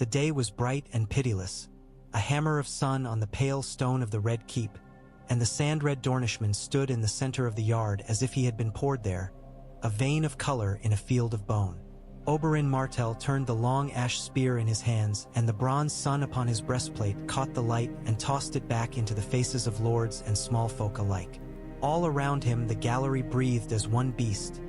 The day was bright and pitiless, a hammer of sun on the pale stone of the red keep, and the sand-red Dornishman stood in the center of the yard as if he had been poured there, a vein of color in a field of bone. Oberyn Martell turned the long ash spear in his hands, and the bronze sun upon his breastplate caught the light and tossed it back into the faces of lords and small folk alike. All around him the gallery breathed as one beast,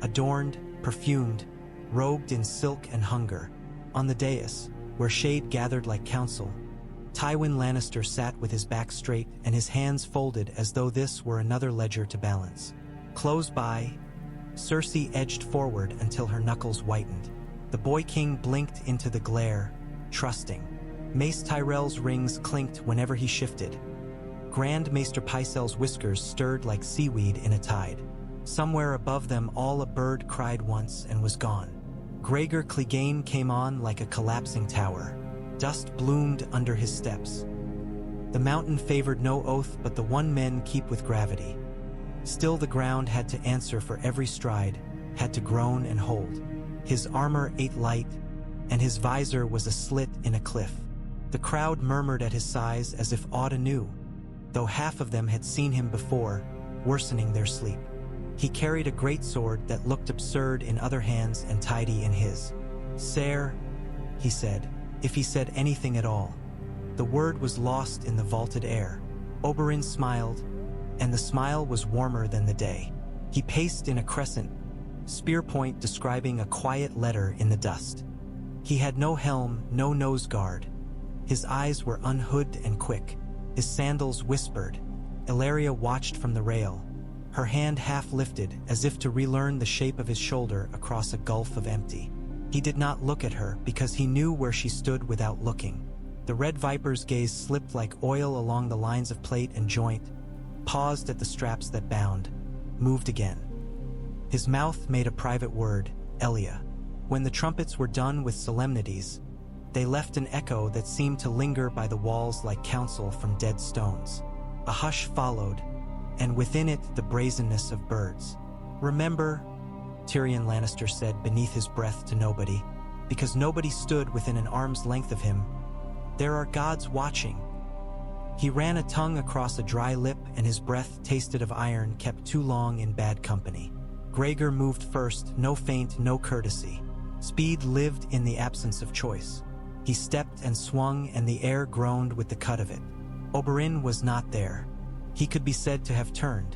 adorned, perfumed, robed in silk and hunger. On the dais, where shade gathered like council, Tywin Lannister sat with his back straight and his hands folded as though this were another ledger to balance. Close by, Cersei edged forward until her knuckles whitened. The boy king blinked into the glare, trusting. Mace Tyrell's rings clinked whenever he shifted. Grand Maester Pycelle's whiskers stirred like seaweed in a tide. Somewhere above them all a bird cried once and was gone. Gregor Clegane came on like a collapsing tower. Dust bloomed under his steps. The mountain favored no oath but the one men keep with gravity. Still the ground had to answer for every stride, had to groan and hold. His armor ate light, and his visor was a slit in a cliff. The crowd murmured at his size as if awed anew, though half of them had seen him before, worsening their sleep. He carried a great sword that looked absurd in other hands and tidy in his. "Sire," he said, if he said anything at all. The word was lost in the vaulted air. Oberyn smiled, and the smile was warmer than the day. He paced in a crescent, spear point describing a quiet letter in the dust. He had no helm, no nose guard. His eyes were unhooded and quick. His sandals whispered. Illyria watched from the rail, her hand half lifted as if to relearn the shape of his shoulder across a gulf of empty. He did not look at her because he knew where she stood without looking. The red viper's gaze slipped like oil along the lines of plate and joint, paused at the straps that bound, moved again. His mouth made a private word, Elia. When the trumpets were done with solemnities, they left an echo that seemed to linger by the walls like counsel from dead stones. A hush followed, and within it the brazenness of birds. "Remember," Tyrion Lannister said beneath his breath to nobody, because nobody stood within an arm's length of him, "there are gods watching." He ran a tongue across a dry lip, and his breath, tasted of iron, kept too long in bad company. Gregor moved first, no feint, no courtesy. Speed lived in the absence of choice. He stepped and swung, and the air groaned with the cut of it. Oberyn was not there. He could be said to have turned.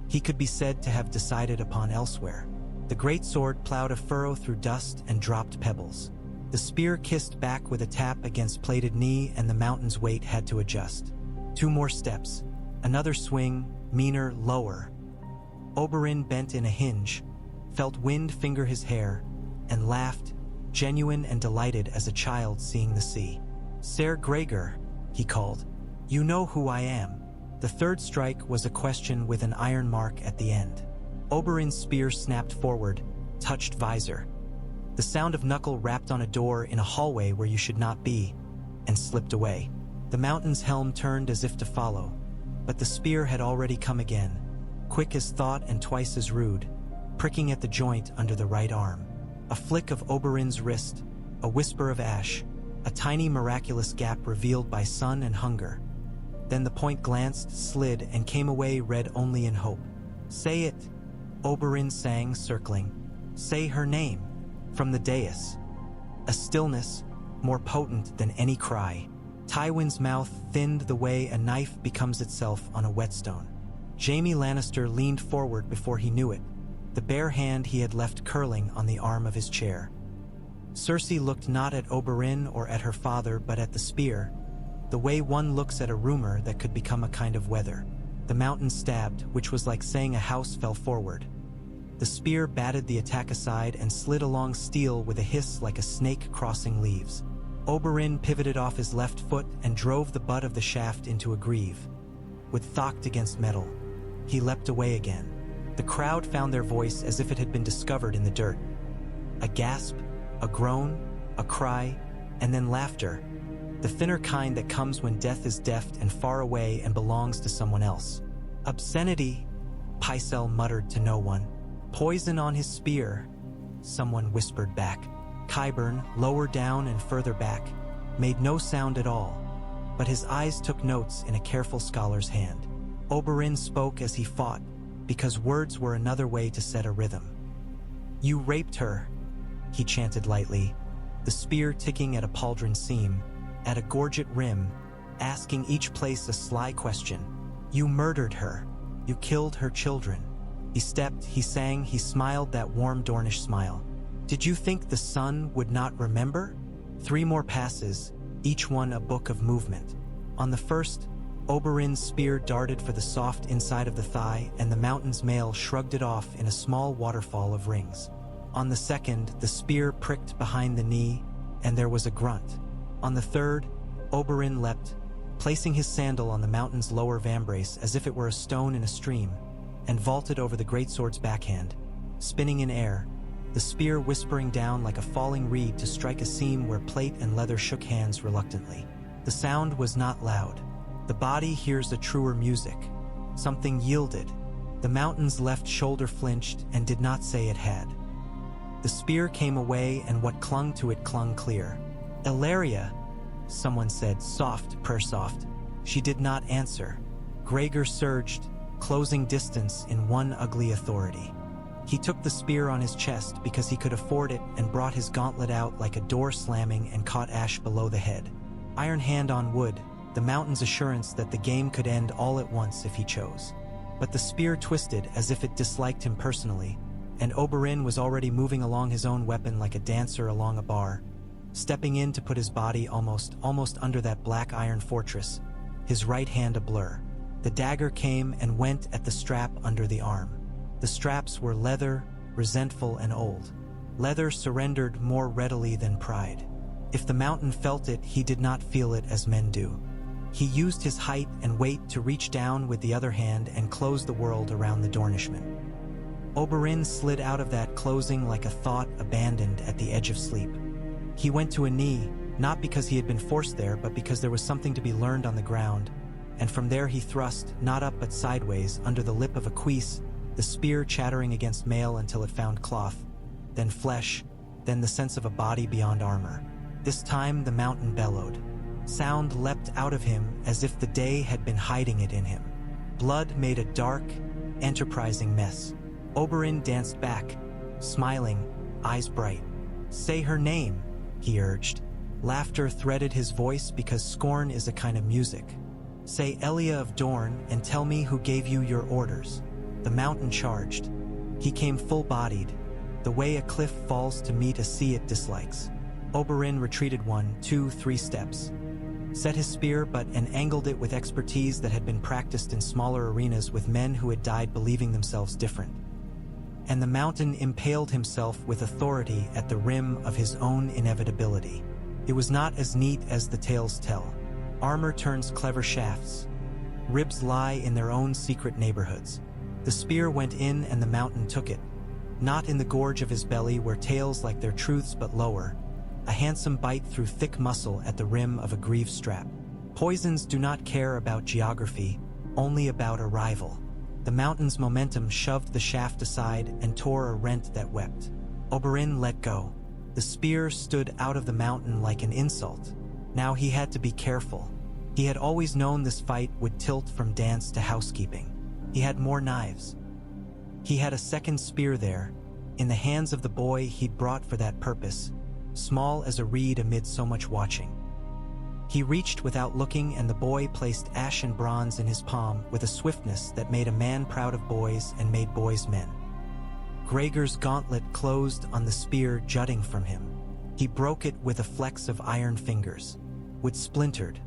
He could be said to have decided upon elsewhere. The great sword plowed a furrow through dust and dropped pebbles. The spear kissed back with a tap against plated knee, and the mountain's weight had to adjust. 2 more steps. Another swing, meaner, lower. Oberyn bent in a hinge, felt wind finger his hair, and laughed, genuine and delighted as a child seeing the sea. "Ser Gregor," he called. "You know who I am." The third strike was a question with an iron mark at the end. Oberyn's spear snapped forward, touched visor. The sound of knuckle rapped on a door in a hallway where you should not be, and slipped away. The mountain's helm turned as if to follow, but the spear had already come again, quick as thought and twice as rude, pricking at the joint under the right arm. A flick of Oberyn's wrist, a whisper of ash, a tiny miraculous gap revealed by sun and hunger. Then the point glanced, slid, and came away red only in hope. "Say it," Oberyn sang, circling. "Say her name." From the dais. A stillness, more potent than any cry. Tywin's mouth thinned the way a knife becomes itself on a whetstone. Jaime Lannister leaned forward before he knew it, the bare hand he had left curling on the arm of his chair. Cersei looked not at Oberyn or at her father but at the spear, the way one looks at a rumor that could become a kind of weather. The mountain stabbed, which was like saying a house fell forward. The spear batted the attack aside and slid along steel with a hiss like a snake crossing leaves. Oberyn pivoted off his left foot and drove the butt of the shaft into a greave. With thocht against metal, he leapt away again. The crowd found their voice as if it had been discovered in the dirt. A gasp, a groan, a cry, and then laughter, the thinner kind that comes when death is deft and far away and belongs to someone else. "Obscenity," Pycelle muttered to no one. "Poison on his spear," someone whispered back. Qyburn, lower down and further back, made no sound at all, but his eyes took notes in a careful scholar's hand. Oberyn spoke as he fought, because words were another way to set a rhythm. "You raped her," he chanted lightly, the spear ticking at a pauldron seam, at a gorget rim, asking each place a sly question. "You murdered her. You killed her children." He stepped, he sang, he smiled that warm Dornish smile. "Did you think the sun would not remember?" 3 more passes, each one a book of movement. On the first, Oberyn's spear darted for the soft inside of the thigh, and the mountain's male shrugged it off in a small waterfall of rings. On the second, the spear pricked behind the knee, and there was a grunt. On the third, Oberyn leapt, placing his sandal on the mountain's lower vambrace as if it were a stone in a stream, and vaulted over the greatsword's backhand, spinning in air, the spear whispering down like a falling reed to strike a seam where plate and leather shook hands reluctantly. The sound was not loud. The body hears a truer music. Something yielded. The mountain's left shoulder flinched and did not say it had. The spear came away, and what clung to it clung clear. "Ellaria," someone said, soft, prayer soft. She did not answer. Gregor surged, closing distance in one ugly authority. He took the spear on his chest because he could afford it and brought his gauntlet out like a door slamming and caught Ash below the head. Iron hand on wood, the mountain's assurance that the game could end all at once if he chose. But the spear twisted as if it disliked him personally, and Oberyn was already moving along his own weapon like a dancer along a bar, stepping in to put his body almost under that black iron fortress, his right hand a blur. The dagger came and went at the strap under the arm. The straps were leather, resentful and old. Leather surrendered more readily than pride. If the mountain felt it, he did not feel it as men do. He used his height and weight to reach down with the other hand and close the world around the Dornishman. Oberyn slid out of that closing like a thought abandoned at the edge of sleep. He went to a knee, not because he had been forced there, but because there was something to be learned on the ground, and from there he thrust, not up but sideways, under the lip of 𝒂𝒏𝒔, the spear chattering against mail until it found cloth, then flesh, then the sense of a body beyond armor. This time the mountain bellowed. Sound leapt out of him as if the day had been hiding it in him. Blood made a dark, enterprising mess. Oberyn danced back, smiling, eyes bright. "Say her name," he urged. Laughter threaded his voice because scorn is a kind of music. "Say Elia of Dorne and tell me who gave you your orders." The mountain charged. He came full-bodied, the way a cliff falls to meet a sea it dislikes. Oberyn retreated 1, 2, 3 steps, set his spear and angled it with expertise that had been practiced in smaller arenas with men who had died believing themselves different. And the mountain impaled himself with authority at the rim of his own inevitability. It was not as neat as the tales tell. Armor turns clever shafts. Ribs lie in their own secret neighborhoods. The spear went in and the mountain took it. Not in the gorge of his belly where tales like their truths but lower. A handsome bite through thick muscle at the rim of a greave strap. Poisons do not care about geography, only about arrival. The mountain's momentum shoved the shaft aside and tore a rent that wept. Oberyn let go. The spear stood out of the mountain like an insult. Now he had to be careful. He had always known this fight would tilt from dance to housekeeping. He had more knives. He had a second spear there, in the hands of the boy he'd brought for that purpose, small as a reed amid so much watching. He reached without looking, and the boy placed ashen bronze in his palm with a swiftness that made a man proud of boys and made boys men. Gregor's gauntlet closed on the spear jutting from him. He broke it with a flex of iron fingers. Wood splintered.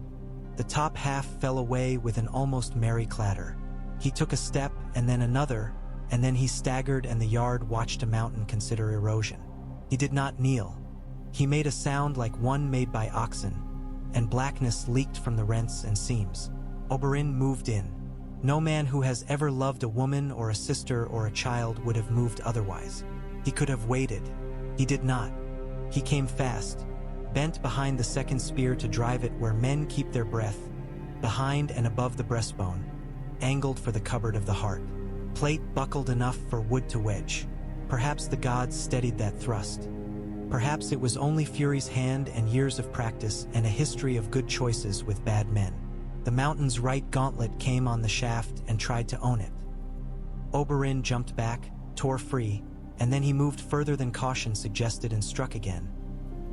The top half fell away with an almost merry clatter. He took a step, and then another, and then he staggered, and the yard watched a mountain consider erosion. He did not kneel. He made a sound like one made by oxen, and blackness leaked from the rents and seams. Oberyn moved in. No man who has ever loved a woman or a sister or a child would have moved otherwise. He could have waited. He did not. He came fast, bent behind the second spear to drive it where men keep their breath, behind and above the breastbone, angled for the cupboard of the heart. Plate buckled enough for wood to wedge. Perhaps the gods steadied that thrust. Perhaps it was only Fury's hand and years of practice and a history of good choices with bad men. The mountain's right gauntlet came on the shaft and tried to own it. Oberyn jumped back, tore free, and then he moved further than caution suggested and struck again.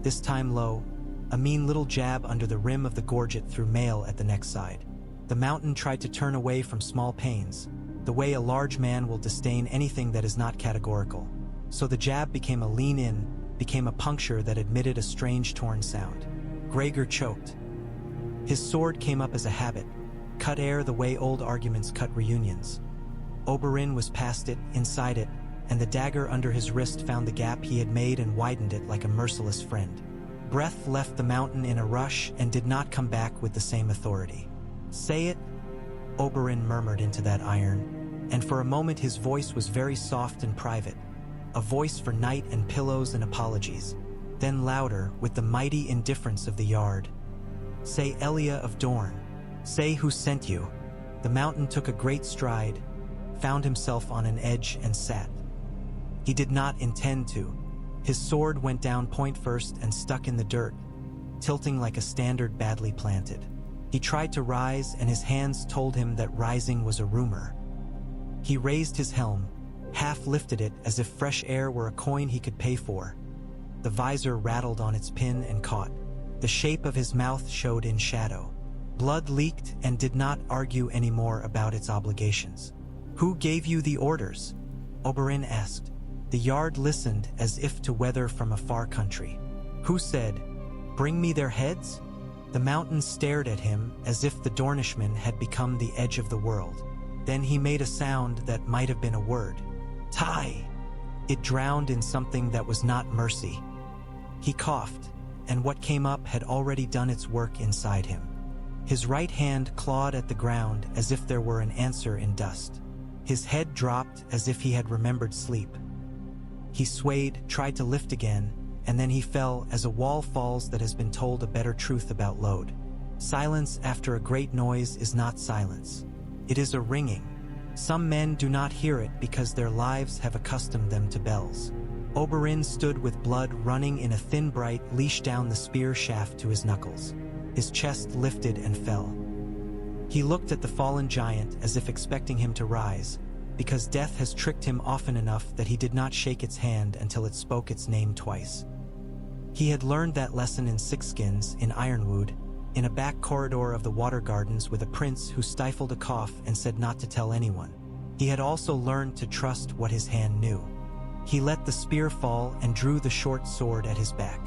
This time low, a mean little jab under the rim of the gorget threw mail at the neck side. The mountain tried to turn away from small pains, the way a large man will disdain anything that is not categorical. So the jab became a lean-in, became a puncture that emitted a strange torn sound. Gregor choked. His sword came up as a habit, cut air the way old arguments cut reunions. Oberyn was past it, inside it, and the dagger under his wrist found the gap he had made and widened it like a merciless friend. Breath left the mountain in a rush and did not come back with the same authority. "Say it," Oberyn murmured into that iron, and for a moment his voice was very soft and private, a voice for night and pillows and apologies. Then louder, with the mighty indifference of the yard. "Say Elia of Dorne. Say who sent you." The mountain took a great stride, found himself on an edge and sat. He did not intend to. His sword went down point first and stuck in the dirt, tilting like a standard badly planted. He tried to rise, and his hands told him that rising was a rumor. He raised his helm, half lifted it as if fresh air were a coin he could pay for. The visor rattled on its pin and caught. The shape of his mouth showed in shadow. Blood leaked and did not argue anymore about its obligations. "Who gave you the orders?" Oberyn asked. The yard listened as if to weather from a far country. "Who said, 'Bring me their heads'?" The mountain stared at him as if the Dornishman had become the edge of the world. Then he made a sound that might have been a word. "Tai!" It drowned in something that was not mercy. He coughed, and what came up had already done its work inside him. His right hand clawed at the ground as if there were an answer in dust. His head dropped as if he had remembered sleep. He swayed, tried to lift again, and then he fell as a wall falls that has been told a better truth about load. Silence after a great noise is not silence. It is a ringing. Some men do not hear it because their lives have accustomed them to bells. Oberyn stood with blood running in a thin bright leash down the spear shaft to his knuckles. His chest lifted and fell. He looked at the fallen giant as if expecting him to rise, because death has tricked him often enough that he did not shake its hand until it spoke its name twice. He had learned that lesson in Sixskins, in Ironwood, in a back corridor of the Water Gardens with a prince who stifled a cough and said not to tell anyone. He had also learned to trust what his hand knew. He let the spear fall and drew the short sword at his back.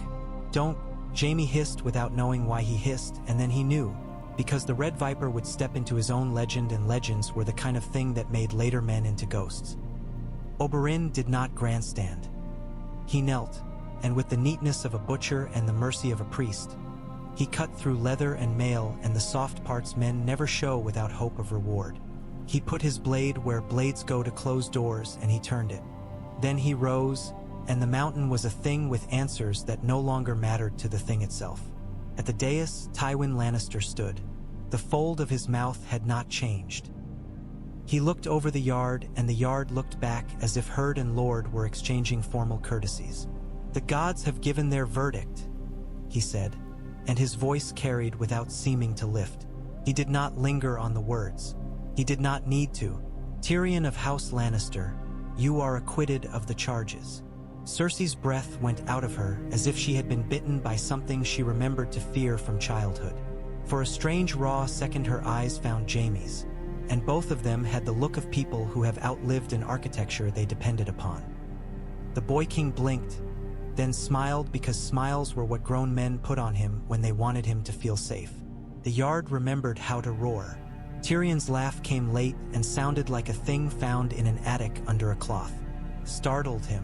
"Don't," Jaime hissed without knowing why he hissed, and then he knew, because the Red Viper would step into his own legend, and legends were the kind of thing that made later men into ghosts. Oberyn did not grandstand. He knelt, and with the neatness of a butcher and the mercy of a priest, he cut through leather and mail and the soft parts men never show without hope of reward. He put his blade where blades go to close doors, and he turned it. Then he rose, and the mountain was a thing with answers that no longer mattered to the thing itself. At the dais, Tywin Lannister stood. The fold of his mouth had not changed. He looked over the yard, and the yard looked back as if herd and lord were exchanging formal courtesies. "The gods have given their verdict," he said, and his voice carried without seeming to lift. He did not linger on the words. He did not need to. "Tyrion of House Lannister, you are acquitted of the charges." Cersei's breath went out of her as if she had been bitten by something she remembered to fear from childhood. For a strange raw second her eyes found Jaime's, and both of them had the look of people who have outlived an architecture they depended upon. The boy king blinked, then smiled, because smiles were what grown men put on him when they wanted him to feel safe. The yard remembered how to roar. Tyrion's laugh came late and sounded like a thing found in an attic under a cloth. Startled him.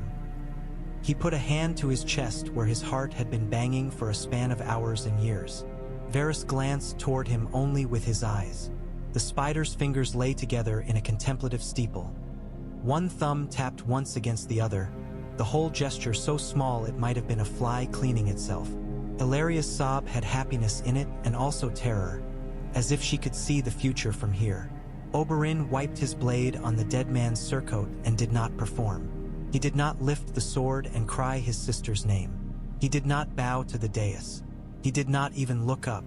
He put a hand to his chest where his heart had been banging for a span of hours and years. Varys glanced toward him only with his eyes. The spider's fingers lay together in a contemplative steeple. One thumb tapped once against the other, the whole gesture so small it might have been a fly cleaning itself. Illaria's sob had happiness in it and also terror, as if she could see the future from here. Oberyn wiped his blade on the dead man's surcoat and did not perform. He did not lift the sword and cry his sister's name. He did not bow to the dais. He did not even look up.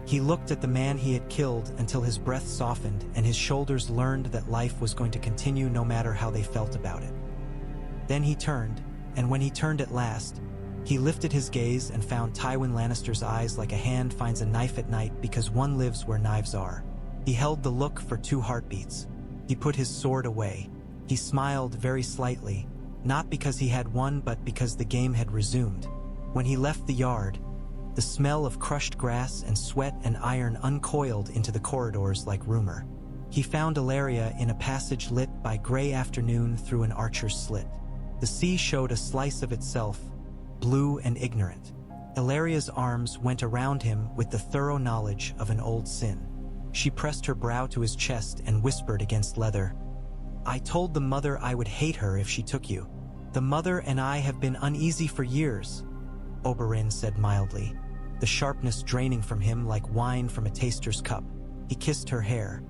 He looked at the man he had killed until his breath softened and his shoulders learned that life was going to continue no matter how they felt about it. Then he turned, and when he turned at last, he lifted his gaze and found Tywin Lannister's eyes like a hand finds a knife at night because one lives where knives are. He held the look for 2 heartbeats. He put his sword away. He smiled very slightly, not because he had won but because the game had resumed. When he left the yard, the smell of crushed grass and sweat and iron uncoiled into the corridors like rumor. He found Elaria in a passage lit by gray afternoon through an archer's slit. The sea showed a slice of itself, blue and ignorant. Elaria's arms went around him with the thorough knowledge of an old sin. She pressed her brow to his chest and whispered against leather, "I told the mother I would hate her if she took you. The mother and I have been uneasy for years," Oberyn said mildly, the sharpness draining from him like wine from a taster's cup. He kissed her hair.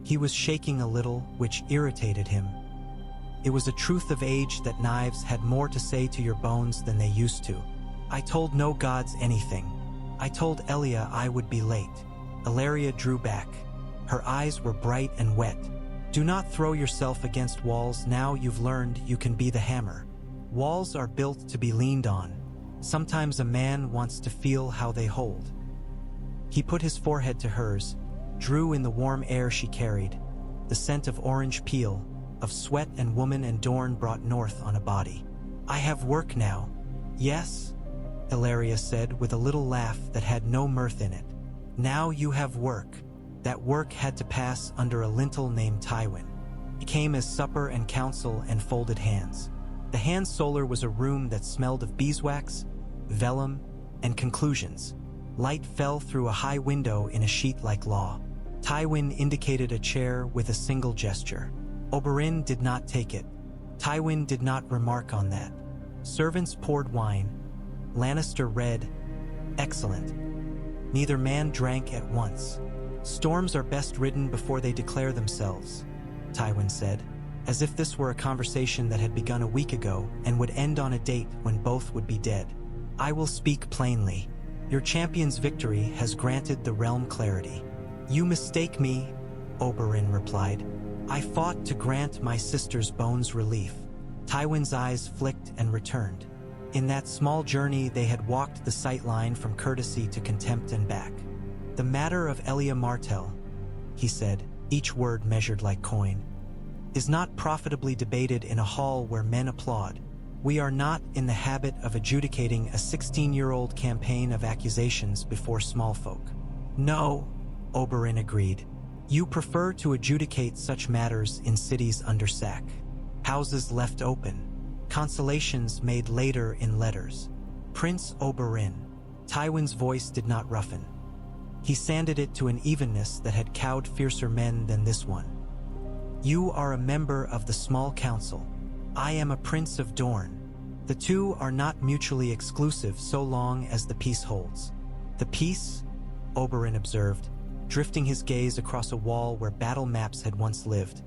He was shaking a little, which irritated him. It was a truth of age that knives had more to say to your bones than they used to. "I told no gods anything. I told Elia I would be late." Elaria drew back. Her eyes were bright and wet. "Do not throw yourself against walls now you've learned you can be the hammer. Walls are built to be leaned on. Sometimes a man wants to feel how they hold." He put his forehead to hers, drew in the warm air she carried, the scent of orange peel, of sweat and woman and Dorne brought north on a body. "I have work now." "Yes," Elaria said with a little laugh that had no mirth in it. "Now you have work." That work had to pass under a lintel named Tywin. It came as supper and counsel and folded hands. The hand solar was a room that smelled of beeswax, vellum, and conclusions. Light fell through a high window in a sheet like law. Tywin indicated a chair with a single gesture. Oberyn did not take it. Tywin did not remark on that. Servants poured wine. Lannister read, "Excellent." Neither man drank at once. "Storms are best ridden before they declare themselves," Tywin said, as if this were a conversation that had begun a week ago and would end on a date when both would be dead. "I will speak plainly. Your champion's victory has granted the realm clarity." "You mistake me," Oberyn replied. "I fought to grant my sister's bones relief." Tywin's eyes flicked and returned. In that small journey they had walked the sight line from courtesy to contempt and back. "The matter of Elia Martell," he said, each word measured like coin, "is not profitably debated in a hall where men applaud. We are not in the habit of adjudicating a 16-year-old campaign of accusations before small folk." "No," Oberyn agreed. "You prefer to adjudicate such matters in cities under sack. Houses left open. Consolations made later in letters." "Prince Oberyn." Tywin's voice did not roughen. He sanded it to an evenness that had cowed fiercer men than this one. "You are a member of the small council. I am a prince of Dorne. The two are not mutually exclusive so long as the peace holds." "The peace," Oberyn observed, drifting his gaze across a wall where battle maps had once lived,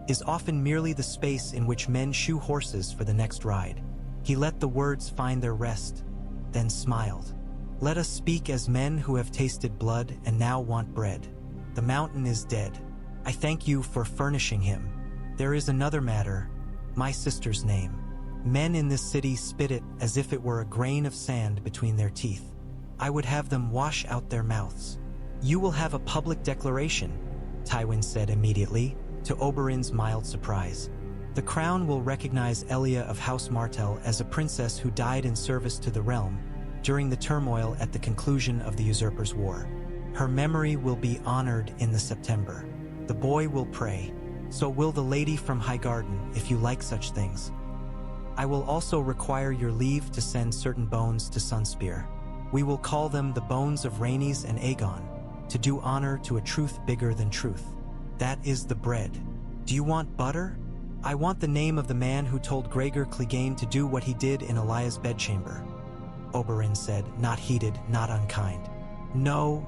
"is often merely the space in which men shoe horses for the next ride." He let the words find their rest, then smiled. "Let us speak as men who have tasted blood and now want bread. The mountain is dead. I thank you for furnishing him. There is another matter, my sister's name. Men in this city spit it as if it were a grain of sand between their teeth. I would have them wash out their mouths." "You will have a public declaration," Tywin said immediately, to Oberyn's mild surprise. "The crown will recognize Elia of House Martell as a princess who died in service to the realm during the turmoil at the conclusion of the Usurpers' War. Her memory will be honored in the September. The boy will pray. So will the lady from Highgarden, if you like such things. I will also require your leave to send certain bones to Sunspear. We will call them the bones of Rhaenys and Aegon, to do honor to a truth bigger than truth. That is the bread. Do you want butter? I want the name of the man who told Gregor Clegane to do what he did in Elia's bedchamber," Oberyn said, not heated, not unkind. "No,"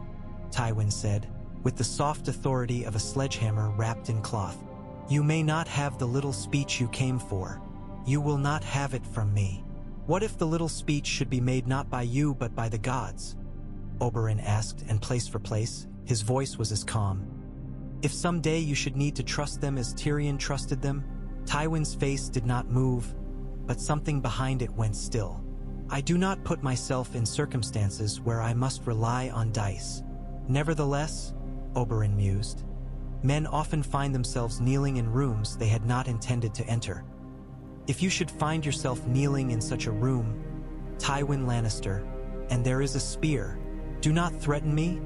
Tywin said, with the soft authority of a sledgehammer wrapped in cloth. "You may not have the little speech you came for. You will not have it from me. What if the little speech should be made not by you but by the gods? Oberyn asked, and place for place, his voice was as calm. If someday you should need to trust them as Tyrion trusted them? Tywin's face did not move, but something behind it went still. I do not put myself in circumstances where I must rely on dice. Nevertheless, Oberyn mused, men often find themselves kneeling in rooms they had not intended to enter. If you should find yourself kneeling in such a room, Tywin Lannister, and there is a spear, do not threaten me,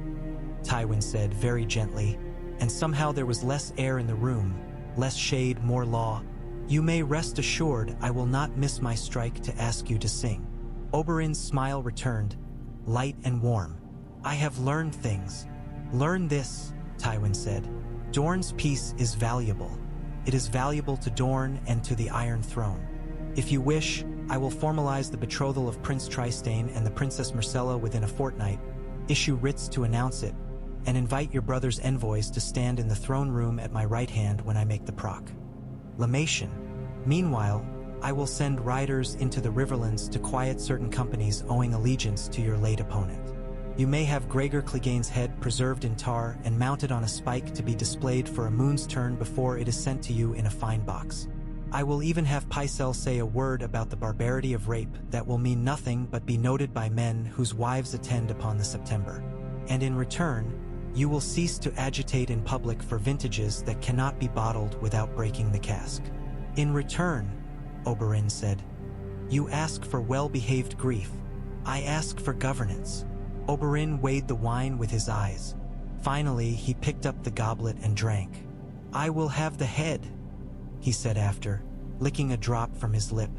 Tywin said very gently, and somehow there was less air in the room, less shade, more law. You may rest assured I will not miss my strike to ask you to sing. Oberyn's smile returned, light and warm. I have learned things. Learn this, Tywin said. Dorne's peace is valuable. It is valuable to Dorne and to the Iron Throne. If you wish, I will formalize the betrothal of Prince Trystane and the Princess Myrcella within a fortnight, issue writs to announce it, and invite your brother's envoys to stand in the throne room at my right hand when I make the proclamation. Meanwhile, I will send riders into the Riverlands to quiet certain companies owing allegiance to your late opponent. You may have Gregor Clegane's head preserved in tar and mounted on a spike to be displayed for a moon's turn before it is sent to you in a fine box. I will even have Pycelle say a word about the barbarity of rape that will mean nothing but be noted by men whose wives attend upon the September. And in return, you will cease to agitate in public for vintages that cannot be bottled without breaking the cask. In return, Oberyn said, you ask for well-behaved grief. I ask for governance. Oberyn weighed the wine with his eyes. Finally, he picked up the goblet and drank. I will have the head, he said after, licking a drop from his lip,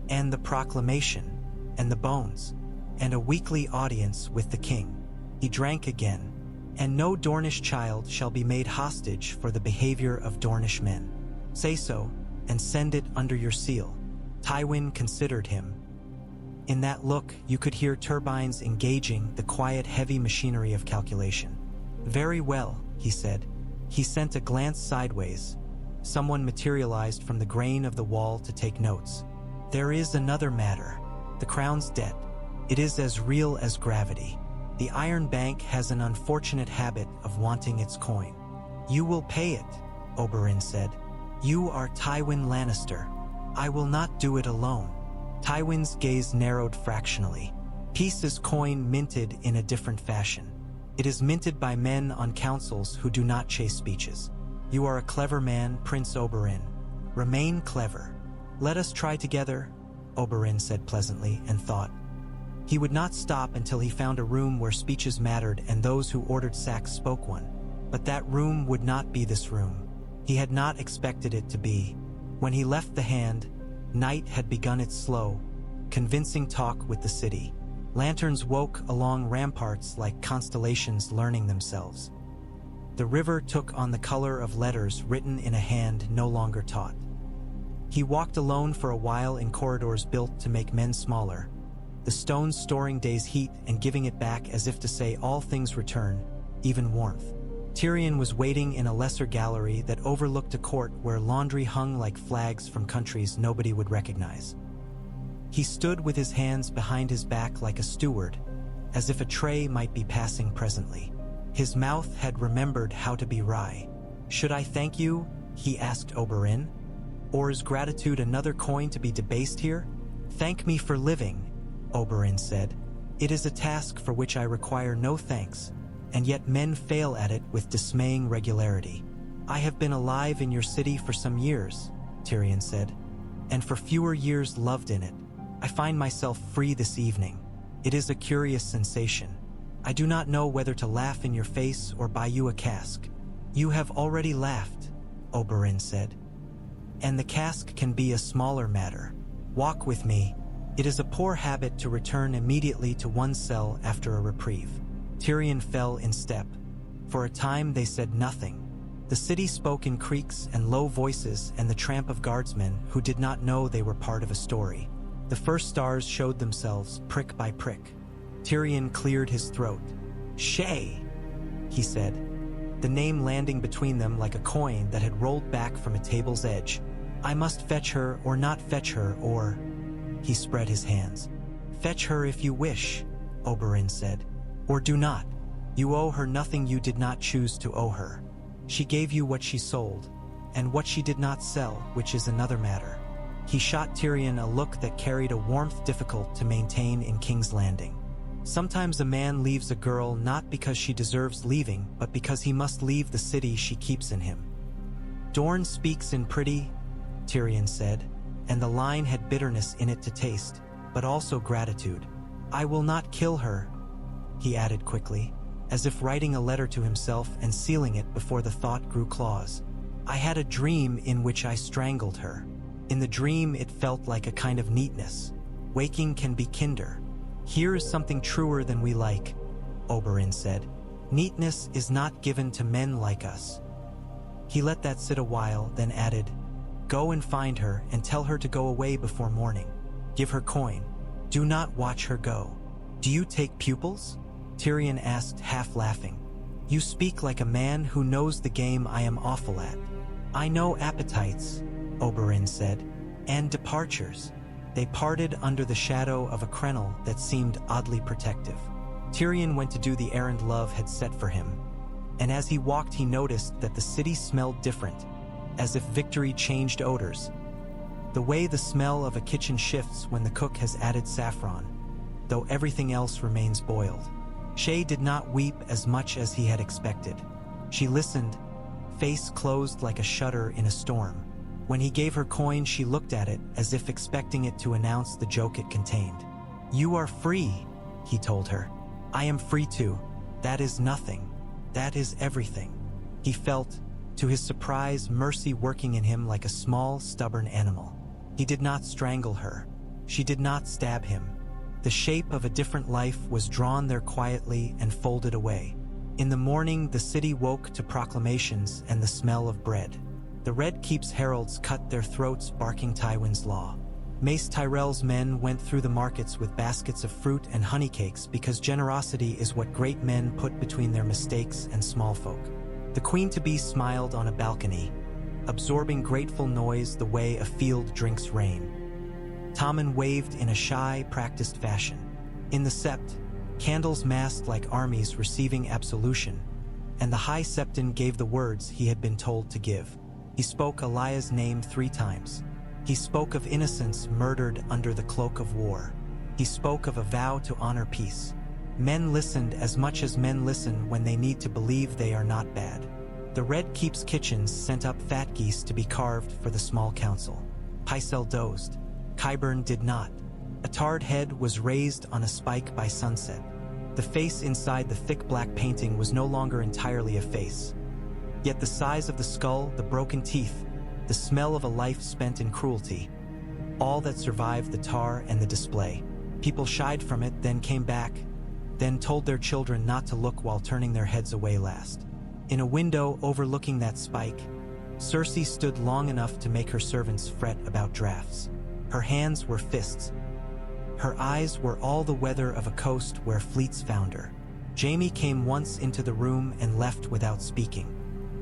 and the proclamation, and the bones, and a weekly audience with the king. He drank again. And no Dornish child shall be made hostage for the behavior of Dornish men. Say so, and send it under your seal. Tywin considered him. In that look, you could hear turbines engaging the quiet, heavy machinery of calculation. Very well, he said. He sent a glance sideways. Someone materialized from the grain of the wall to take notes. There is another matter. The crown's debt. It is as real as gravity. The Iron Bank has an unfortunate habit of wanting its coin. You will pay it, Oberyn said. You are Tywin Lannister. I will not do it alone. Tywin's gaze narrowed fractionally. Peace is coin minted in a different fashion. It is minted by men on councils who do not chase speeches. You are a clever man, Prince Oberyn. Remain clever. Let us try together, Oberyn said pleasantly, and thought. He would not stop until he found a room where speeches mattered and those who ordered sacks spoke one. But that room would not be this room. He had not expected it to be. When he left the hand, night had begun its slow, convincing talk with the city. Lanterns woke along ramparts like constellations learning themselves. The river took on the color of letters written in a hand no longer taught. He walked alone for a while in corridors built to make men smaller, the stones storing day's heat and giving it back as if to say all things return, even warmth. Tyrion was waiting in a lesser gallery that overlooked a court where laundry hung like flags from countries nobody would recognize. He stood with his hands behind his back like a steward, as if a tray might be passing presently. His mouth had remembered how to be wry. Should I thank you? He asked Oberyn. Or is gratitude another coin to be debased here? Thank me for living, Oberyn said. It is a task for which I require no thanks, and yet men fail at it with dismaying regularity. I have been alive in your city for some years, Tyrion said, and for fewer years loved in it. I find myself free this evening. It is a curious sensation. I do not know whether to laugh in your face or buy you a cask. You have already laughed, Oberyn said. And the cask can be a smaller matter. Walk with me. It is a poor habit to return immediately to one's cell after a reprieve. Tyrion fell in step. For a time they said nothing. The city spoke in creaks and low voices and the tramp of guardsmen who did not know they were part of a story. The first stars showed themselves prick by prick. Tyrion cleared his throat. Shay, he said, the name landing between them like a coin that had rolled back from a table's edge. I must fetch her or not fetch her or... He spread his hands. "Fetch her if you wish," Oberyn said. "Or do not. You owe her nothing you did not choose to owe her. She gave you what she sold, and what she did not sell, which is another matter." He shot Tyrion a look that carried a warmth difficult to maintain in King's Landing. Sometimes a man leaves a girl not because she deserves leaving, but because he must leave the city she keeps in him. "Dorne speaks in pretty," Tyrion said, and the line had bitterness in it to taste, but also gratitude. "I will not kill her," he added quickly, as if writing a letter to himself and sealing it before the thought grew claws. "I had a dream in which I strangled her. In the dream it felt like a kind of neatness. Waking can be kinder. Here is something truer than we like," Oberyn said. "Neatness is not given to men like us." He let that sit a while, then added, "Go and find her and tell her to go away before morning. Give her coin. Do not watch her go." "Do you take pupils?" Tyrion asked, half laughing. "You speak like a man who knows the game I am awful at." "I know appetites," Oberyn said, "and departures." They parted under the shadow of a crenel that seemed oddly protective. Tyrion went to do the errand love had set for him, and as he walked he noticed that the city smelled different, as if victory changed odors. The way the smell of a kitchen shifts when the cook has added saffron, though everything else remains boiled. Shae did not weep as much as he had expected. She listened, face closed like a shutter in a storm. When he gave her coin, she looked at it as if expecting it to announce the joke it contained. "You are free," he told her. "I am free too. That is nothing. That is everything." He felt, to his surprise, mercy working in him like a small, stubborn animal. He did not strangle her. She did not stab him. The shape of a different life was drawn there quietly and folded away. In the morning, the city woke to proclamations and the smell of bread. The Red Keep's heralds cut their throats barking Tywin's law. Mace Tyrell's men went through the markets with baskets of fruit and honey cakes because generosity is what great men put between their mistakes and small folk. The Queen-to-be smiled on a balcony, absorbing grateful noise the way a field drinks rain. Tommen waved in a shy, practiced fashion. In the sept, candles massed like armies receiving absolution, and the High Septon gave the words he had been told to give. He spoke Eliah's name 3 times. He spoke of innocents murdered under the cloak of war. He spoke of a vow to honor peace. Men listened as much as men listen when they need to believe they are not bad. The Red Keep's kitchens sent up fat geese to be carved for the small council. Pycelle dozed. Qyburn did not. A tarred head was raised on a spike by sunset. The face inside the thick black painting was no longer entirely a face. Yet the size of the skull, the broken teeth, the smell of a life spent in cruelty, all that survived the tar and the display. People shied from it, then came back, then told their children not to look while turning their heads away last. In a window overlooking that spike, Cersei stood long enough to make her servants fret about drafts. Her hands were fists. Her eyes were all the weather of a coast where fleets founder. Jaime came once into the room and left without speaking.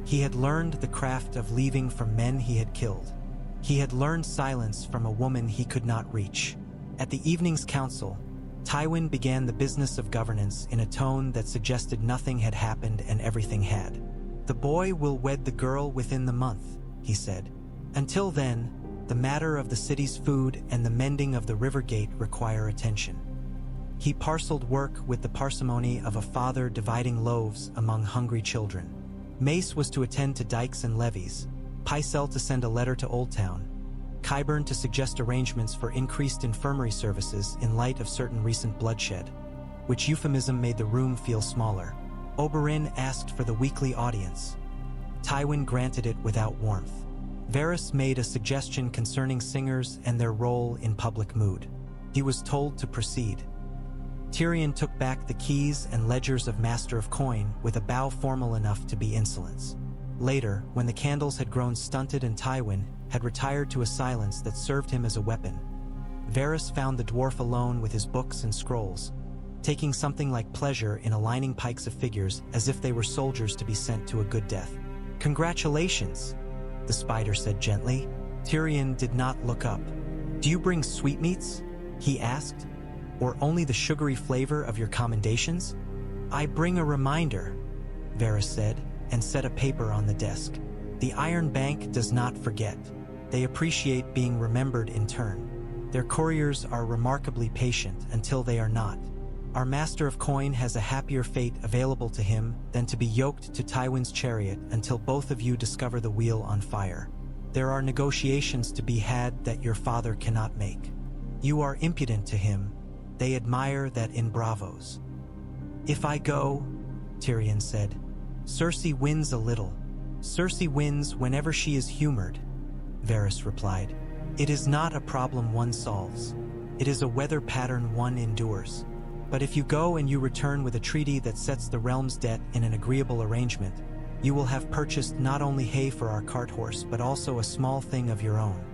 He had learned the craft of leaving from men he had killed. He had learned silence from a woman he could not reach. At the evening's council, Tywin began the business of governance in a tone that suggested nothing had happened and everything had. "The boy will wed the girl within the month," he said. "Until then, the matter of the city's food and the mending of the river gate require attention." He parceled work with the parsimony of a father dividing loaves among hungry children. Mace was to attend to dikes and levees, Pycelle to send a letter to Oldtown, Qyburn to suggest arrangements for increased infirmary services in light of certain recent bloodshed, which euphemism made the room feel smaller. Oberyn asked for the weekly audience. Tywin granted it without warmth. Varys made a suggestion concerning singers and their role in public mood. He was told to proceed. Tyrion took back the keys and ledgers of Master of Coin with a bow formal enough to be insolence. Later, when the candles had grown stunted and Tywin had retired to a silence that served him as a weapon, Varys found the dwarf alone with his books and scrolls, taking something like pleasure in aligning pikes of figures as if they were soldiers to be sent to a good death. "Congratulations," the spider said gently. Tyrion did not look up. "Do you bring sweetmeats?" he asked. Or only the sugary flavor of your commendations? I bring a reminder, 𝒉𝒆 said, and set a paper on the desk. The Iron Bank does not forget. They appreciate being remembered in turn. Their couriers are remarkably patient until they are not. Our master of coin has a happier fate available to him than to be yoked to Tywin's chariot until both of you discover the wheel on fire. There are negotiations to be had that your father cannot make. You are impudent to him. They admire that in bravos. If I go, Tyrion said, Cersei wins a little. Cersei wins whenever she is humored, 𝒉𝒆 replied. It is not a problem one solves. It is a weather pattern one endures. But if you go and you return with a treaty that sets the realm's debt in an agreeable arrangement, you will have purchased not only hay for our cart horse but also a small thing of your own,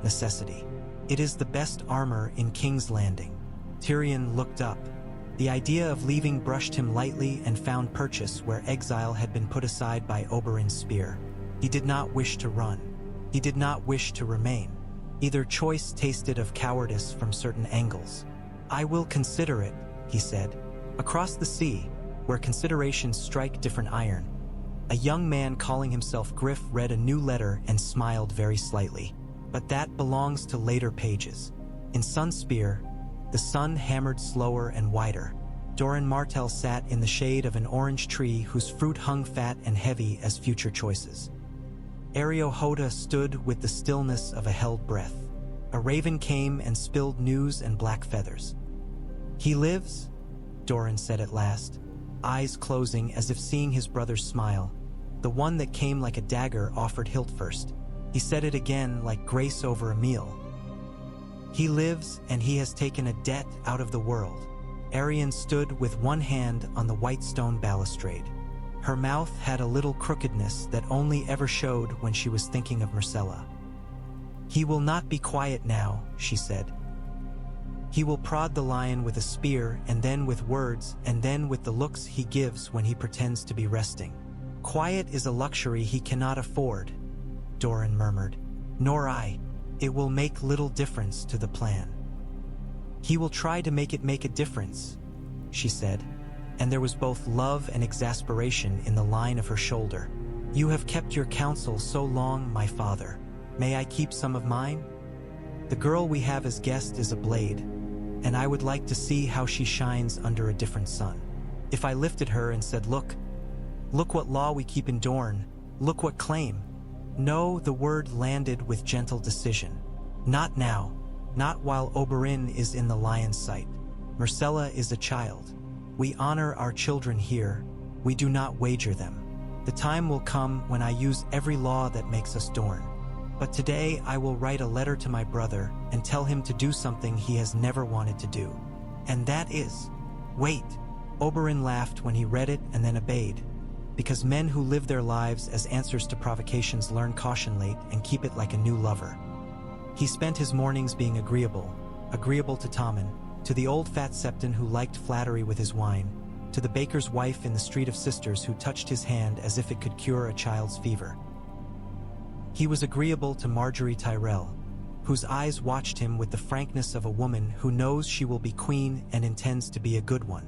necessity. It is the best armor in King's Landing. Tyrion looked up. The idea of leaving brushed him lightly and found purchase where exile had been put aside by Oberyn's spear. He did not wish to run. He did not wish to remain. Either choice tasted of cowardice from certain angles. I will consider it, he said. Across the sea, where considerations strike different iron, a young man calling himself Griff read a new letter and smiled very slightly. But that belongs to later pages. In Sunspear, the sun hammered slower and wider. Doran Martell sat in the shade of an orange tree whose fruit hung fat and heavy as future choices. Ariohota stood with the stillness of a held breath. A raven came and spilled news and black feathers. He lives, Doran said at last, eyes closing as if seeing his brother's smile. The one that came like a dagger offered hilt first. He said it again like grace over a meal. He lives, and he has taken a debt out of the world. Arianne stood with one hand on the white stone balustrade. Her mouth had a little crookedness that only ever showed when she was thinking of Myrcella. He will not be quiet now, she said. He will prod the lion with a spear, and then with words, and then with the looks he gives when he pretends to be resting. Quiet is a luxury he cannot afford, Doran murmured. Nor I. It will make little difference to the plan. He will try to make it make a difference, she said, and there was both love and exasperation in the line of her shoulder. You have kept your counsel so long, my father. May I keep some of mine? The girl we have as guest is a blade, and I would like to see how she shines under a different sun. If I lifted her and said, look what law we keep in Dorne, look what claim. No, the word landed with gentle decision. Not now, not while Oberyn is in the lion's sight. Myrcella is a child. We honor our children here. We do not wager them. The time will come when I use every law that makes us Dorne. But today I will write a letter to my brother and tell him to do something he has never wanted to do. And that is, wait. Oberyn laughed when he read it and then obeyed. Because men who live their lives as answers to provocations learn caution late and keep it like a new lover. He spent his mornings being agreeable to Tommen, to the old fat septon who liked flattery with his wine, to the baker's wife in the Street of Sisters who touched his hand as if it could cure a child's fever. He was agreeable to Margaery Tyrell, whose eyes watched him with the frankness of a woman who knows she will be queen and intends to be a good one.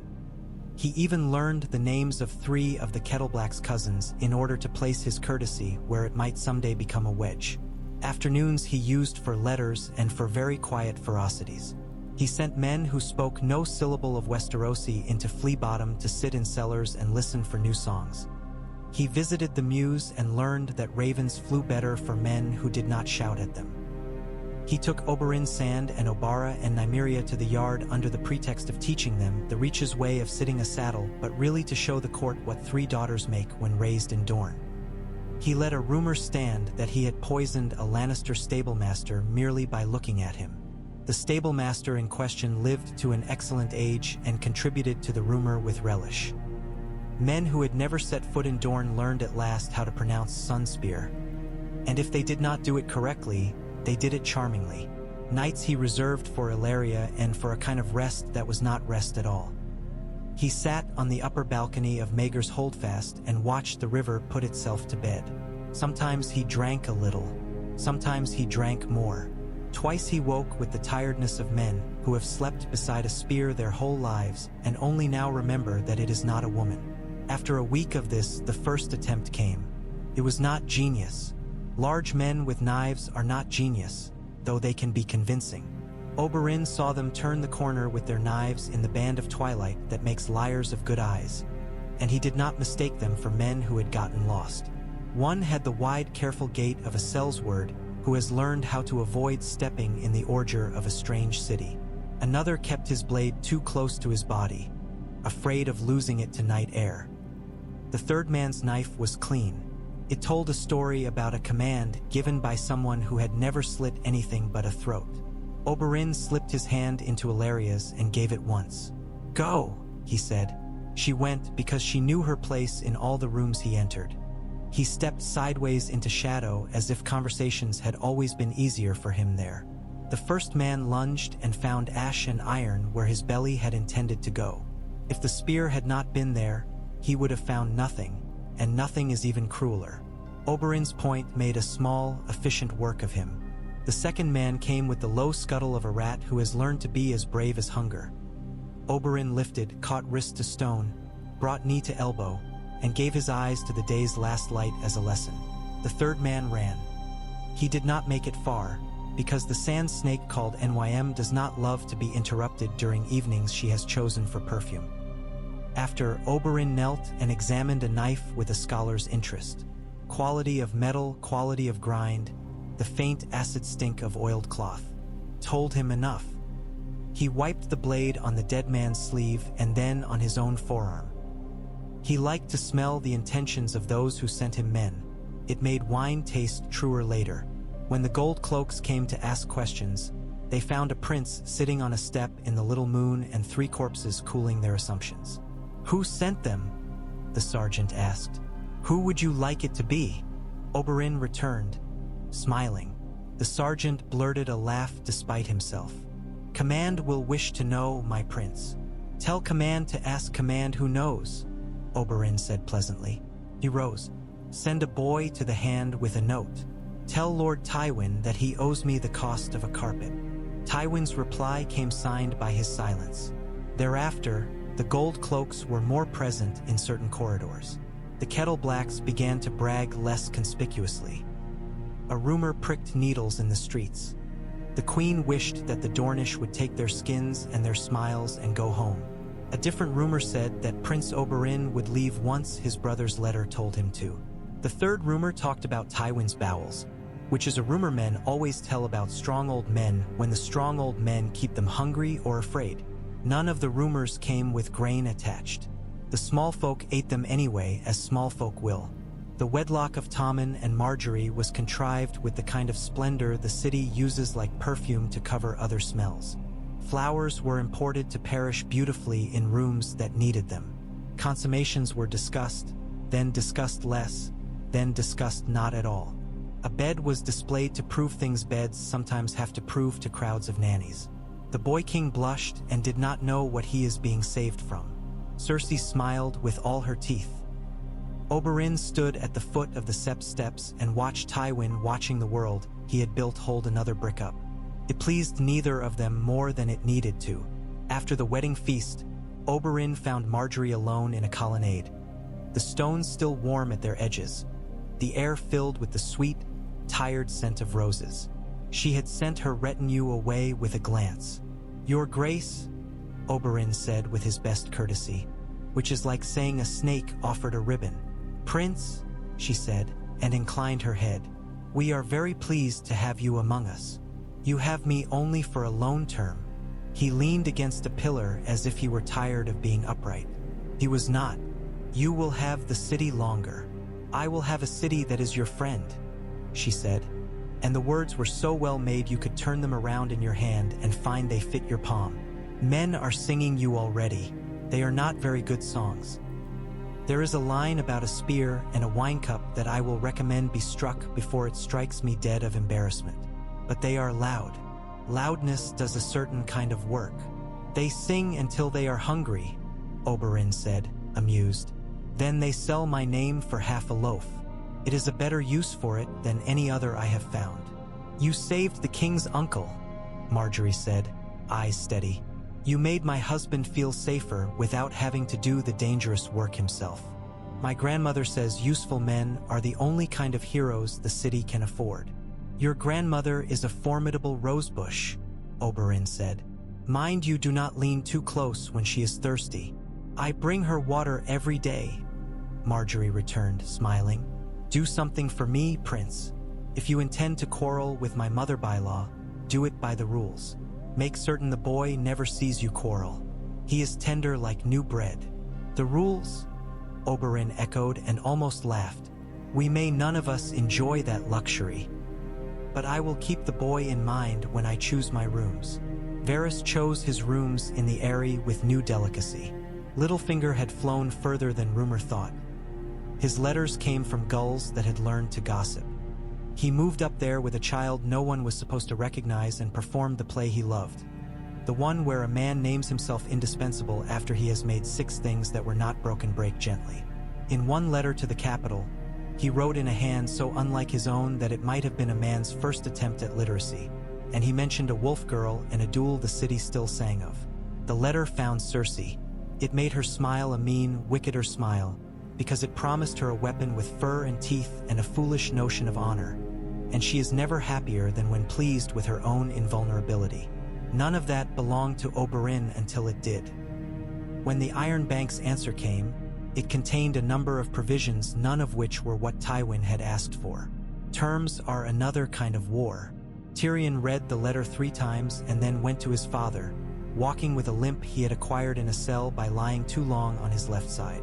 He even learned the names of 3 of the 𝒂𝒊𝒏𝒔's cousins in order to place his courtesy where it might someday become a wedge. Afternoons he used for letters and for very quiet ferocities. He sent men who spoke no syllable of Westerosi into Flea Bottom to sit in cellars and listen for new songs. He visited the Mews and learned that ravens flew better for men who did not shout at them. He took Oberyn Sand and Obara and Nymeria to the yard under the pretext of teaching them the Reach's way of sitting a saddle, but really to show the court what 3 daughters make when raised in Dorne. He let a rumor stand that he had poisoned a Lannister stablemaster merely by looking at him. The stablemaster in question lived to an excellent age and contributed to the rumor with relish. Men who had never set foot in Dorne learned at last how to pronounce Sunspear, and if they did not do it correctly, they did it charmingly. Nights he reserved for Illyria and for a kind of rest that was not rest at all. He sat on the upper balcony of Maegor's Holdfast and watched the river put itself to bed. Sometimes he drank a little, sometimes he drank more. Twice he woke with the tiredness of men who have slept beside a spear their whole lives and only now remember that it is not a woman. After a week of this, the first attempt came. It was not genius. Large men with knives are not genius, though they can be convincing. Oberyn saw them turn the corner with their knives in the band of twilight that makes liars of good eyes, and he did not mistake them for men who had gotten lost. One had the wide, careful gait of a sellsword who has learned how to avoid stepping in the ordure of a strange city. Another kept his blade too close to his body, afraid of losing it to night air. The third man's knife was clean. It told a story about a command given by someone who had never slit anything but a throat. Oberyn slipped his hand into Illyria's and gave it once. "Go," he said. She went because she knew her place in all the rooms he entered. He stepped sideways into shadow as if conversations had always been easier for him there. The first man lunged and found ash and iron where his belly had intended to go. If the spear had not been there, he would have found nothing, and nothing is even crueler. Oberyn's point made a small, efficient work of him. The second man came with the low scuttle of a rat who has learned to be as brave as hunger. Oberyn lifted, caught wrist to stone, brought knee to elbow, and gave his eyes to the day's last light as a lesson. The third man ran. He did not make it far, because the sand snake called 𝒉𝒊𝒏𝒔 does not love to be interrupted during evenings she has chosen for perfume. After, Oberyn knelt and examined a knife with a scholar's interest. Quality of metal, quality of grind, the faint acid stink of oiled cloth told him enough. He wiped the blade on the dead man's sleeve and then on his own forearm. He liked to smell the intentions of those who sent him men. It made wine taste truer later. When the gold cloaks came to ask questions, they found a prince sitting on a step in the little moon and 3 corpses cooling their assumptions. "Who sent them?" the sergeant asked. "Who would you like it to be?" Oberyn returned, smiling. The sergeant blurted a laugh despite himself. "Command will wish to know, my prince." "Tell command to ask command who knows," Oberyn said pleasantly. He rose. "Send a boy to the hand with a note. Tell Lord Tywin that he owes me the cost of a carpet." Tywin's reply came signed by his silence. Thereafter, the gold cloaks were more present in certain corridors. The 𝒂𝒊𝒏𝒔s began to brag less conspicuously. A rumor pricked needles in the streets. The queen wished that the Dornish would take their skins and their smiles and go home. A different rumor said that Prince Oberyn would leave once his brother's letter told him to. The third rumor talked about Tywin's bowels, which is a rumor men always tell about strong old men when the strong old men keep them hungry or afraid. None of the rumors came with grain attached. The small folk ate them anyway, as small folk will. The wedlock of Tommen and Margaery was contrived with the kind of splendor the city uses like perfume to cover other smells. Flowers were imported to perish beautifully in rooms that needed them. Consummations were discussed, then discussed less, then discussed not at all. A bed was displayed to prove things beds sometimes have to prove to crowds of nannies. The boy king blushed and did not know what he is being saved from. Cersei smiled with all her teeth. Oberyn stood at the foot of the Sept steps and watched Tywin watching the world he had built hold another brick up. It pleased neither of them more than it needed to. After the wedding feast, Oberyn found Margaery alone in a colonnade, the stones still warm at their edges, the air filled with the sweet, tired scent of roses. She had sent her retinue away with a glance. "Your Grace," Oberyn said with his best courtesy, which is like saying a snake offered a ribbon. "Prince," she said, and inclined her head, "we are very pleased to have you among us. You have me only for a loan term." He leaned against a pillar as if he were tired of being upright. He was not. "You will have the city longer. I will have a city that is your friend," she said, and the words were so well made you could turn them around in your hand and find they fit your palm. "Men are singing you already. They are not very good songs. There is a line about a spear and a wine cup that I will recommend be struck before it strikes me dead of embarrassment. But they are loud. Loudness does a certain kind of work. They sing until they are hungry," Oberyn said, amused. "Then they sell my name for half a loaf. It is a better use for it than any other I have found." "You saved the king's uncle," Marjorie said, eyes steady. "You made my husband feel safer without having to do the dangerous work himself. My grandmother says useful men are the only kind of heroes the city can afford." "Your grandmother is a formidable rosebush," Oberyn said. "Mind you do not lean too close when she is thirsty." "I bring her water every day," Marjorie returned, smiling. "Do something for me, Prince. If you intend to quarrel with my mother-by-law, do it by the rules. Make certain the boy never sees you quarrel. He is tender like new bread." "The rules?" Oberyn echoed and almost laughed. "We may none of us enjoy that luxury. But I will keep the boy in mind when I choose my rooms." Varys chose his rooms in the Eyrie with new delicacy. Littlefinger had flown further than rumor thought. His letters came from gulls that had learned to gossip. He moved up there with a child no one was supposed to recognize and performed the play he loved. The one where a man names himself indispensable after he has made 6 things that were not broken break gently. In one letter to the capital, he wrote in a hand so unlike his own that it might have been a man's first attempt at literacy, and he mentioned a wolf girl and a duel the city still sang of. The letter found Cersei. It made her smile a mean, wickeder smile, because it promised her a weapon with fur and teeth and a foolish notion of honor, and she is never happier than when pleased with her own invulnerability. None of that belonged to Oberyn until it did. When the Iron Bank's answer came, it contained a number of provisions, none of which were what Tywin had asked for. Terms are another kind of war. Tyrion read the letter 3 times and then went to his father, walking with a limp he had acquired in a cell by lying too long on his left side.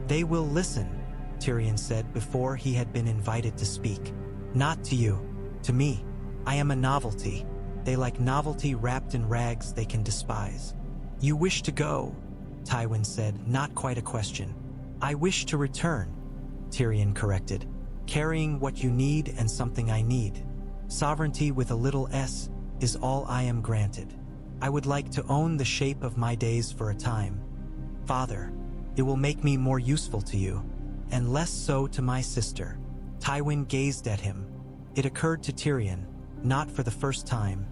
"They will listen," Tyrion said before he had been invited to speak. "Not to you. To me. I am a novelty. They like novelty wrapped in rags they can despise." "You wish to go," Tywin said, not quite a question. "I wish to return," Tyrion corrected, "carrying what you need and something I need. Sovereignty with a little s is all I am granted. I would like to own the shape of my days for a time. Father, it will make me more useful to you, and less so to my sister." Tywin gazed at him. It occurred to Tyrion, not for the first time,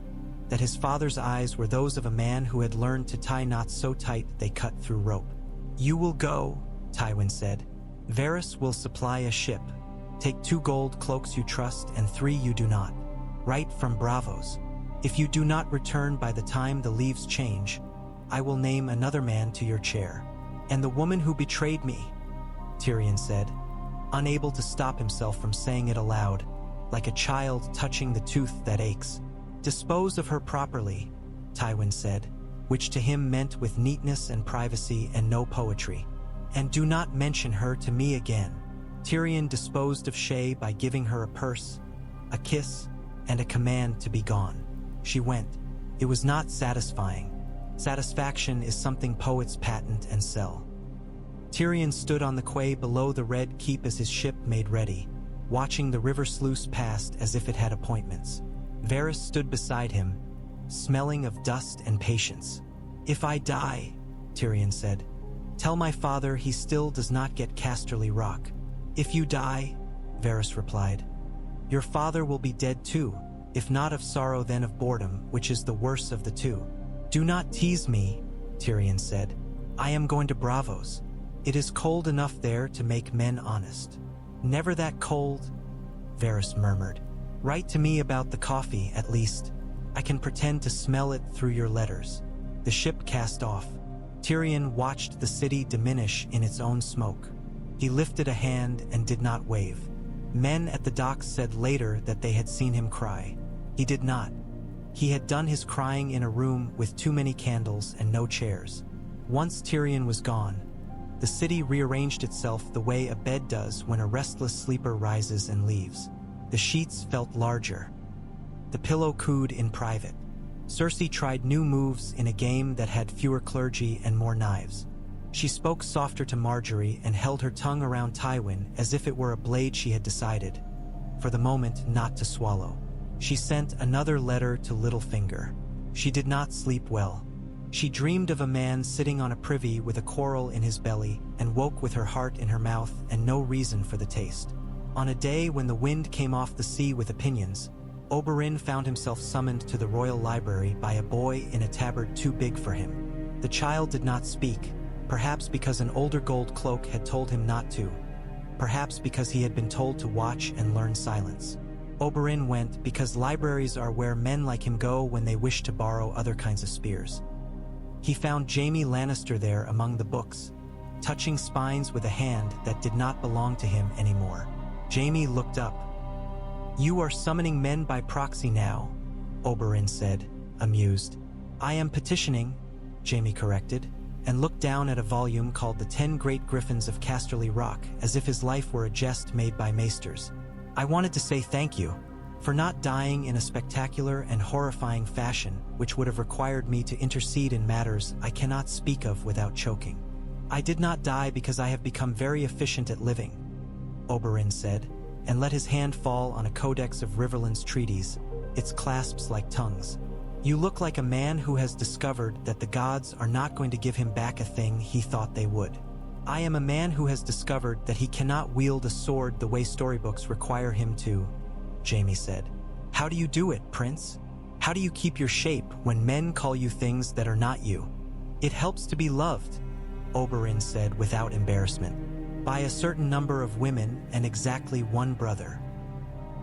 that his father's eyes were those of a man who had learned to tie knots so tight they cut through rope. "You will go," Tywin said. "Varys will supply a ship. Take 2 gold cloaks you trust and 3 you do not. Write from 𝒂𝒏𝒔. If you do not return by the time the leaves change, I will name another man to your chair." "And the woman who betrayed me," Tyrion said, unable to stop himself from saying it aloud, like a child touching the tooth that aches. "Dispose of her properly," Tywin said, which to him meant with neatness and privacy and no poetry. "And do not mention her to me again." Tyrion disposed of Shae by giving her a purse, a kiss, and a command to be gone. She went. It was not satisfying. Satisfaction is something poets patent and sell. Tyrion stood on the quay below the Red Keep as his ship made ready, watching the river sluice past as if it had appointments. Varys stood beside him, smelling of dust and patience. "If I die," Tyrion said, "tell my father he still does not get Casterly Rock." "If you die," Varys replied, "your father will be dead too, if not of sorrow then of boredom, which is the worse of the 2. "Do not tease me," Tyrion said. "I am going to 𝒂𝒏𝒔. It is cold enough there to make men honest." "Never that cold," Varys murmured. "Write to me about the coffee, at least. I can pretend to smell it through your letters." The ship cast off. Tyrion watched the city diminish in its own smoke. He lifted a hand and did not wave. Men at the docks said later that they had seen him cry. He did not. He had done his crying in a room with too many candles and no chairs. Once Tyrion was gone, the city rearranged itself the way a bed does when a restless sleeper rises and leaves. The sheets felt larger. The pillow cooed in private. Cersei tried new moves in a game that had fewer clergy and more knives. She spoke softer to Marjorie and held her tongue around Tywin as if it were a blade she had decided, for the moment, not to swallow. She sent another letter to Littlefinger. She did not sleep well. She dreamed of a man sitting on a privy with a coral in his belly and woke with her heart in her mouth and no reason for the taste. On a day when the wind came off the sea with opinions, Oberyn found himself summoned to the royal library by a boy in a tabard too big for him. The child did not speak, perhaps because an older gold cloak had told him not to, perhaps because he had been told to watch and learn silence. Oberyn went because libraries are where men like him go when they wish to borrow other kinds of spears. He found Jaime Lannister there among the books, touching spines with a hand that did not belong to him anymore. Jaime looked up. "You are summoning men by proxy now," Oberyn said, amused. "I am petitioning," Jaime corrected, and looked down at a volume called The 10 Great Griffins of Casterly Rock, as if his life were a jest made by maesters. "I wanted to say thank you for not dying in a spectacular and horrifying fashion, which would have required me to intercede in matters I cannot speak of without choking. I did not die because I have become very efficient at living," Oberyn said, and let his hand fall on a codex of Riverland's treaties, its clasps like tongues. "You look like a man who has discovered that the gods are not going to give him back a thing he thought they would. I am a man who has discovered that he cannot wield a sword the way storybooks require him to," Jaime said. "How do you do it, Prince? How do you keep your shape when men call you things that are not you?" "It helps to be loved," Oberyn said without embarrassment, "by a certain number of women and exactly one brother."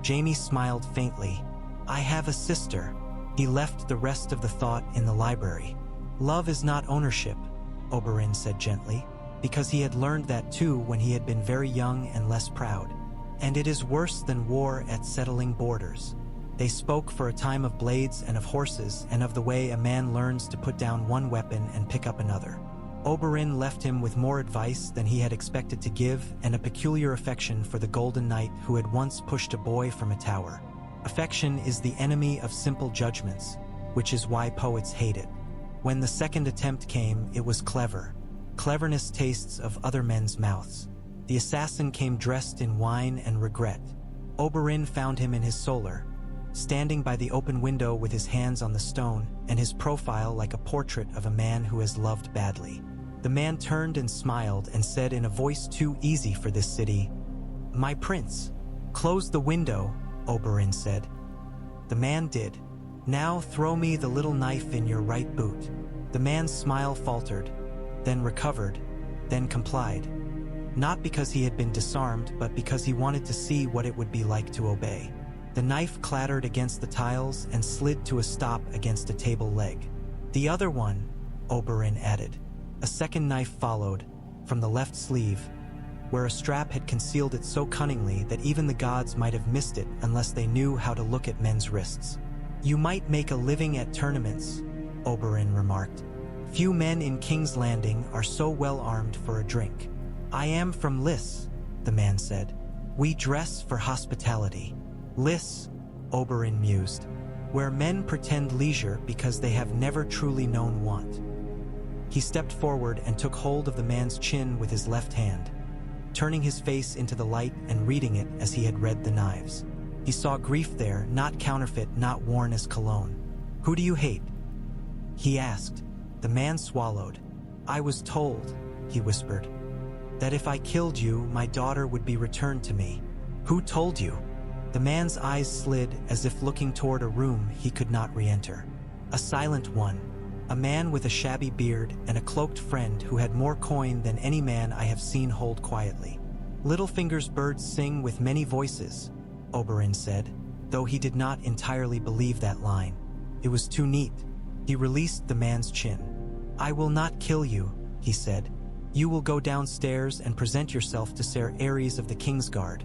Jaime smiled faintly. "I have a sister." He left the rest of the thought in the library. "Love is not ownership," Oberyn said gently, because he had learned that too when he had been very young and less proud. "And it is worse than war at settling borders." They spoke for a time of blades and of horses and of the way a man learns to put down one weapon and pick up another. Oberyn left him with more advice than he had expected to give and a peculiar affection for the Golden Knight who had once pushed a boy from a tower. Affection is the enemy of simple judgments, which is why poets hate it. When the second attempt came, it was clever. Cleverness tastes of other men's mouths. The assassin came dressed in wine and regret. Oberyn found him in his solar, standing by the open window with his hands on the stone and his profile like a portrait of a man who has loved badly. The man turned and smiled and said in a voice too easy for this city, "My prince." "Close the window," Oberyn said. The man did. "Now throw me the little knife in your right boot." The man's smile faltered, then recovered, then complied. Not because he had been disarmed, but because he wanted to see what it would be like to obey. The knife clattered against the tiles and slid to a stop against a table leg. "The other one," Oberyn added. A second knife followed, from the left sleeve, where a strap had concealed it so cunningly that even the gods might have missed it unless they knew how to look at men's wrists. "You might make a living at tournaments," Oberyn remarked. "Few men in King's Landing are so well armed for a drink." "I am from Lys," the man said. "We dress for hospitality." "Lys," Oberyn mused, "where men pretend leisure because they have never truly known want." He stepped forward and took hold of the man's chin with his left hand, turning his face into the light and reading it as he had read the knives. He saw grief there, not counterfeit, not worn as cologne. "Who do you hate?" he asked. The man swallowed. "I was told," he whispered, "that if I killed you, my daughter would be returned to me." "Who told you?" The man's eyes slid as if looking toward a room he could not re-enter. "A silent one. A man with a shabby beard and a cloaked friend who had more coin than any man I have seen hold quietly." "Littlefinger's birds sing with many voices," Oberyn said, though he did not entirely believe that line. It was too neat. He released the man's chin. "I will not kill you," he said. "You will go downstairs and present yourself to Ser Ares of the Kingsguard,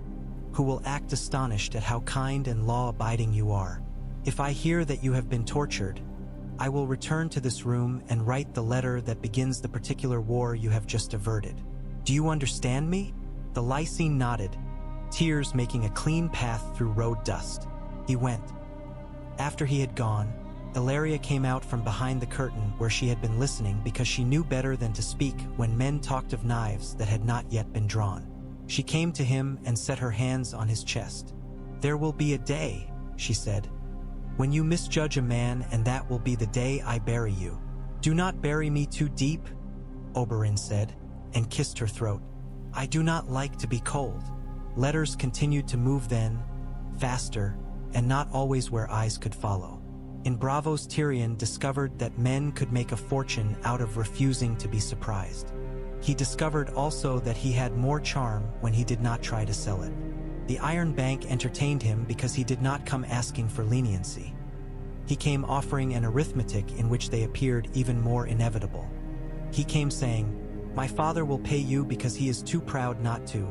who will act astonished at how kind and law-abiding you are. If I hear that you have been tortured, I will return to this room and write the letter that begins the particular war you have just averted. Do you understand me?" The Lysine nodded, tears making a clean path through road dust. He went. After he had gone, Illyria came out from behind the curtain where she had been listening because she knew better than to speak when men talked of knives that had not yet been drawn. She came to him and set her hands on his chest. "There will be a day," she said, "when you misjudge a man, and that will be the day I bury you." "Do not bury me too deep," Oberyn said, and kissed her throat. "I do not like to be cold." Letters continued to move then, faster, and not always where eyes could follow. In Braavos, Tyrion discovered that men could make a fortune out of refusing to be surprised. He discovered also that he had more charm when he did not try to sell it. The Iron Bank entertained him because he did not come asking for leniency. He came offering an arithmetic in which they appeared even more inevitable. He came saying, "My father will pay you because he is too proud not to,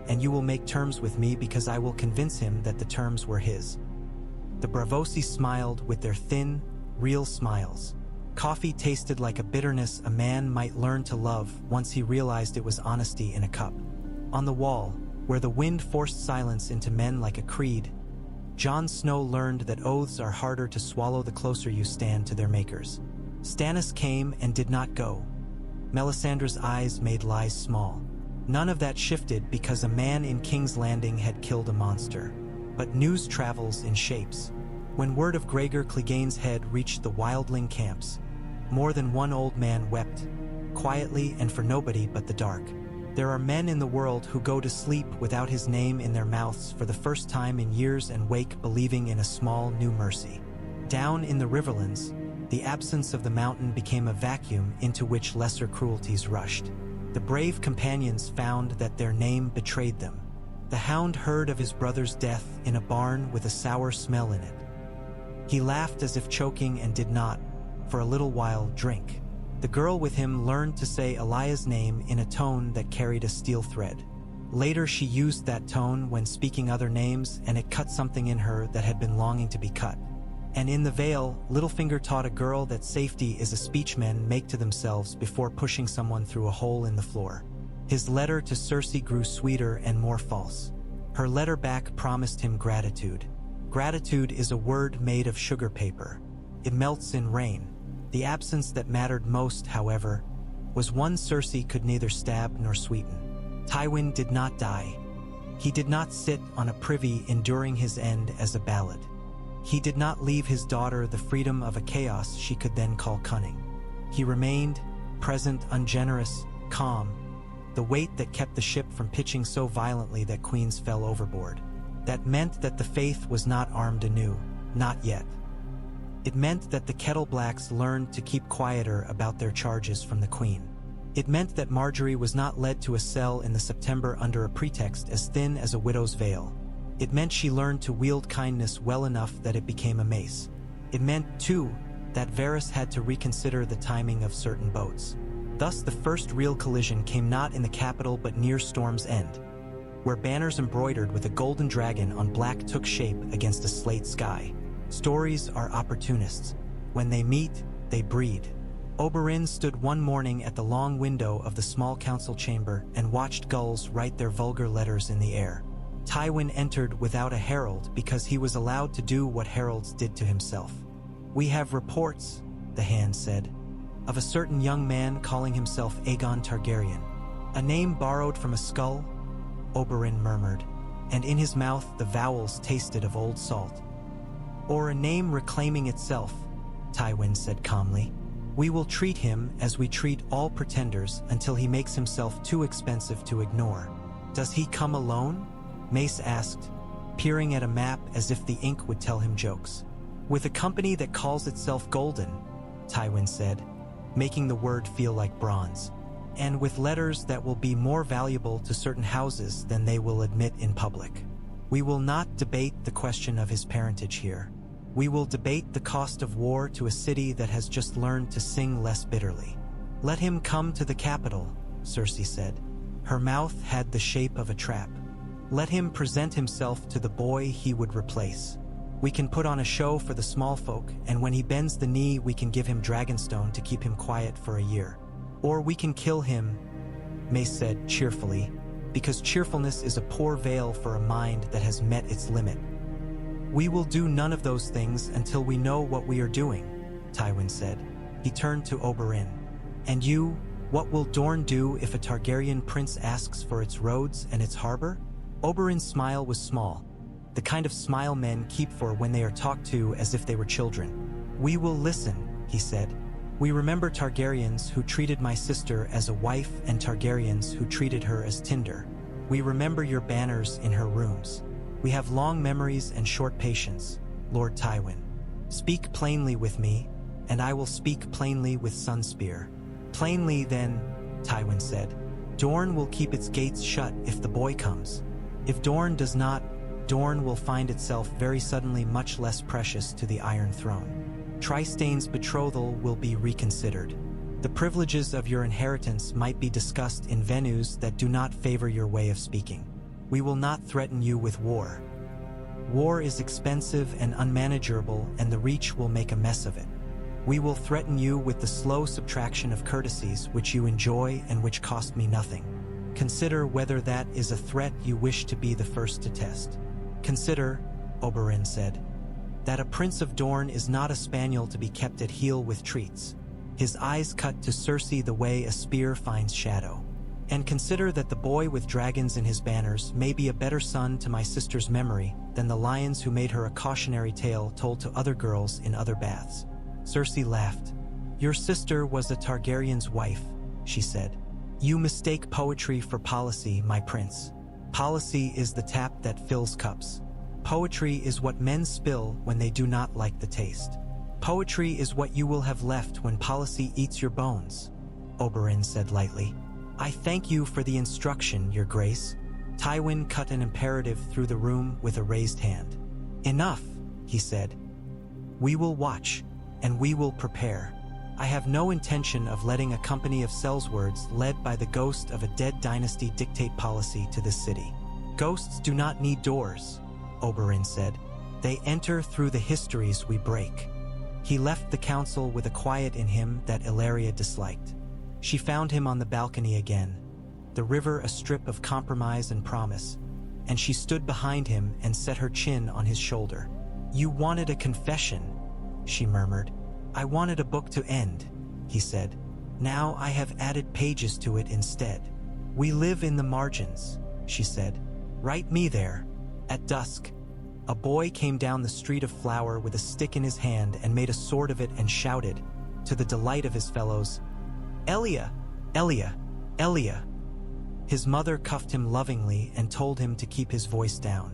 and you will make terms with me because I will convince him that the terms were his." The Braavosi smiled with their thin, real smiles. Coffee tasted like a bitterness a man might learn to love once he realized it was honesty in a cup. On the wall, where the wind forced silence into men like a creed, Jon Snow learned that oaths are harder to swallow the closer you stand to their makers. Stannis came and did not go. Melisandre's eyes made lies small. None of that shifted because a man in King's Landing had killed a monster. But news travels in shapes. When word of Gregor Clegane's head reached the wildling camps, more than one old man wept, quietly and for nobody but the dark. There are men in the world who go to sleep without his name in their mouths for the first time in years and wake believing in a small new mercy. Down in the Riverlands, the absence of the mountain became a vacuum into which lesser cruelties rushed. The brave companions found that their name betrayed them. The hound heard of his brother's death in a barn with a sour smell in it. He laughed as if choking and did not, for a little while, drink. The girl with him learned to say Eliah's name in a tone that carried a steel thread. Later she used that tone when speaking other names, and it cut something in her that had been longing to be cut. And in the Vale, Littlefinger taught a girl that safety is a speech men make to themselves before pushing someone through a hole in the floor. His letter to Cersei grew sweeter and more false. Her letter back promised him gratitude. Gratitude is a word made of sugar paper. It melts in rain. The absence that mattered most, however, was one Cersei could neither stab nor sweeten. Tywin did not die. He did not sit on a privy enduring his end as a ballad. He did not leave his daughter the freedom of a chaos she could then call cunning. He remained, present, ungenerous, calm, the weight that kept the ship from pitching so violently that queens fell overboard. That meant that the Faith was not armed anew, not yet. It meant that the Kettleblacks learned to keep quieter about their charges from the Queen. It meant that Marjorie was not led to a cell in the September under a pretext as thin as a widow's veil. It meant she learned to wield kindness well enough that it became a mace. It meant, too, that Varys had to reconsider the timing of certain boats. Thus the first real collision came not in the capital but near Storm's End, where banners embroidered with a golden dragon on black took shape against a slate sky. Stories are opportunists. When they meet, they breed. Oberyn stood one morning at the long window of the small council chamber and watched gulls write their vulgar letters in the air. Tywin entered without a herald because he was allowed to do what heralds did to himself. "We have reports," the hand said, "of a certain young man calling himself Aegon Targaryen." "A name borrowed from a skull?" Oberyn murmured, and in his mouth the vowels tasted of old salt. "Or a name reclaiming itself," Tywin said calmly. "We will treat him as we treat all pretenders until he makes himself too expensive to ignore." "Does he come alone?" Mace asked, peering at a map as if the ink would tell him jokes. "With a company that calls itself Golden," Tywin said, making the word feel like bronze. "And with letters that will be more valuable to certain houses than they will admit in public. We will not debate the question of his parentage here. We will debate the cost of war to a city that has just learned to sing less bitterly." "Let him come to the capital," Cersei said. Her mouth had the shape of a trap. "Let him present himself to the boy he would replace. We can put on a show for the small folk, and when he bends the knee we can give him Dragonstone to keep him quiet for a year. Or we can kill him," Mace said cheerfully, "because cheerfulness is a poor veil for a mind that has met its limit." "We will do none of those things until we know what we are doing," Tywin said. He turned to Oberyn. "And you, what will Dorne do if a Targaryen prince asks for its roads and its harbor?" Oberyn's smile was small, the kind of smile men keep for when they are talked to as if they were children. "We will listen," he said. "We remember Targaryens who treated my sister as a wife and Targaryens who treated her as tinder. We remember your banners in her rooms." We have long memories and short patience, Lord Tywin. Speak plainly with me, and I will speak plainly with Sunspear. Plainly then, Tywin said. Dorne will keep its gates shut if the boy comes. If Dorne does not, Dorne will find itself very suddenly much less precious to the Iron Throne. Trystaine's betrothal will be reconsidered. The privileges of your inheritance might be discussed in venues that do not favor your way of speaking. We will not threaten you with war. War is expensive and unmanageable, and the Reach will make a mess of it. We will threaten you with the slow subtraction of courtesies which you enjoy and which cost me nothing. Consider whether that is a threat you wish to be the first to test. Consider, Oberyn said, that a Prince of Dorne is not a spaniel to be kept at heel with treats. His eyes cut to Cersei the way a spear finds shadow. And consider that the boy with dragons in his banners may be a better son to my sister's memory than the lions who made her a cautionary tale told to other girls in other baths. Cersei laughed. Your sister was a Targaryen's wife, she said. You mistake poetry for policy, my prince. Policy is the tap that fills cups. Poetry is what men spill when they do not like the taste. Poetry is what you will have left when policy eats your bones, Oberyn said lightly. I thank you for the instruction, Your Grace. Tywin cut an imperative through the room with a raised hand. Enough, he said. We will watch, and we will prepare. I have no intention of letting a company of sellswords led by the ghost of a dead dynasty dictate policy to this city. Ghosts do not need doors, Oberyn said. They enter through the histories we break. He left the council with a quiet in him that Ellaria disliked. She found him on the balcony again, the river a strip of compromise and promise, and she stood behind him and set her chin on his shoulder. You wanted a confession, she murmured. I wanted a book to end, he said. Now I have added pages to it instead. We live in the margins, she said. Write me there. At dusk, a boy came down the street of Flower with a stick in his hand and made a sword of it and shouted, to the delight of his fellows, Elia! Elia! Elia! His mother cuffed him lovingly and told him to keep his voice down.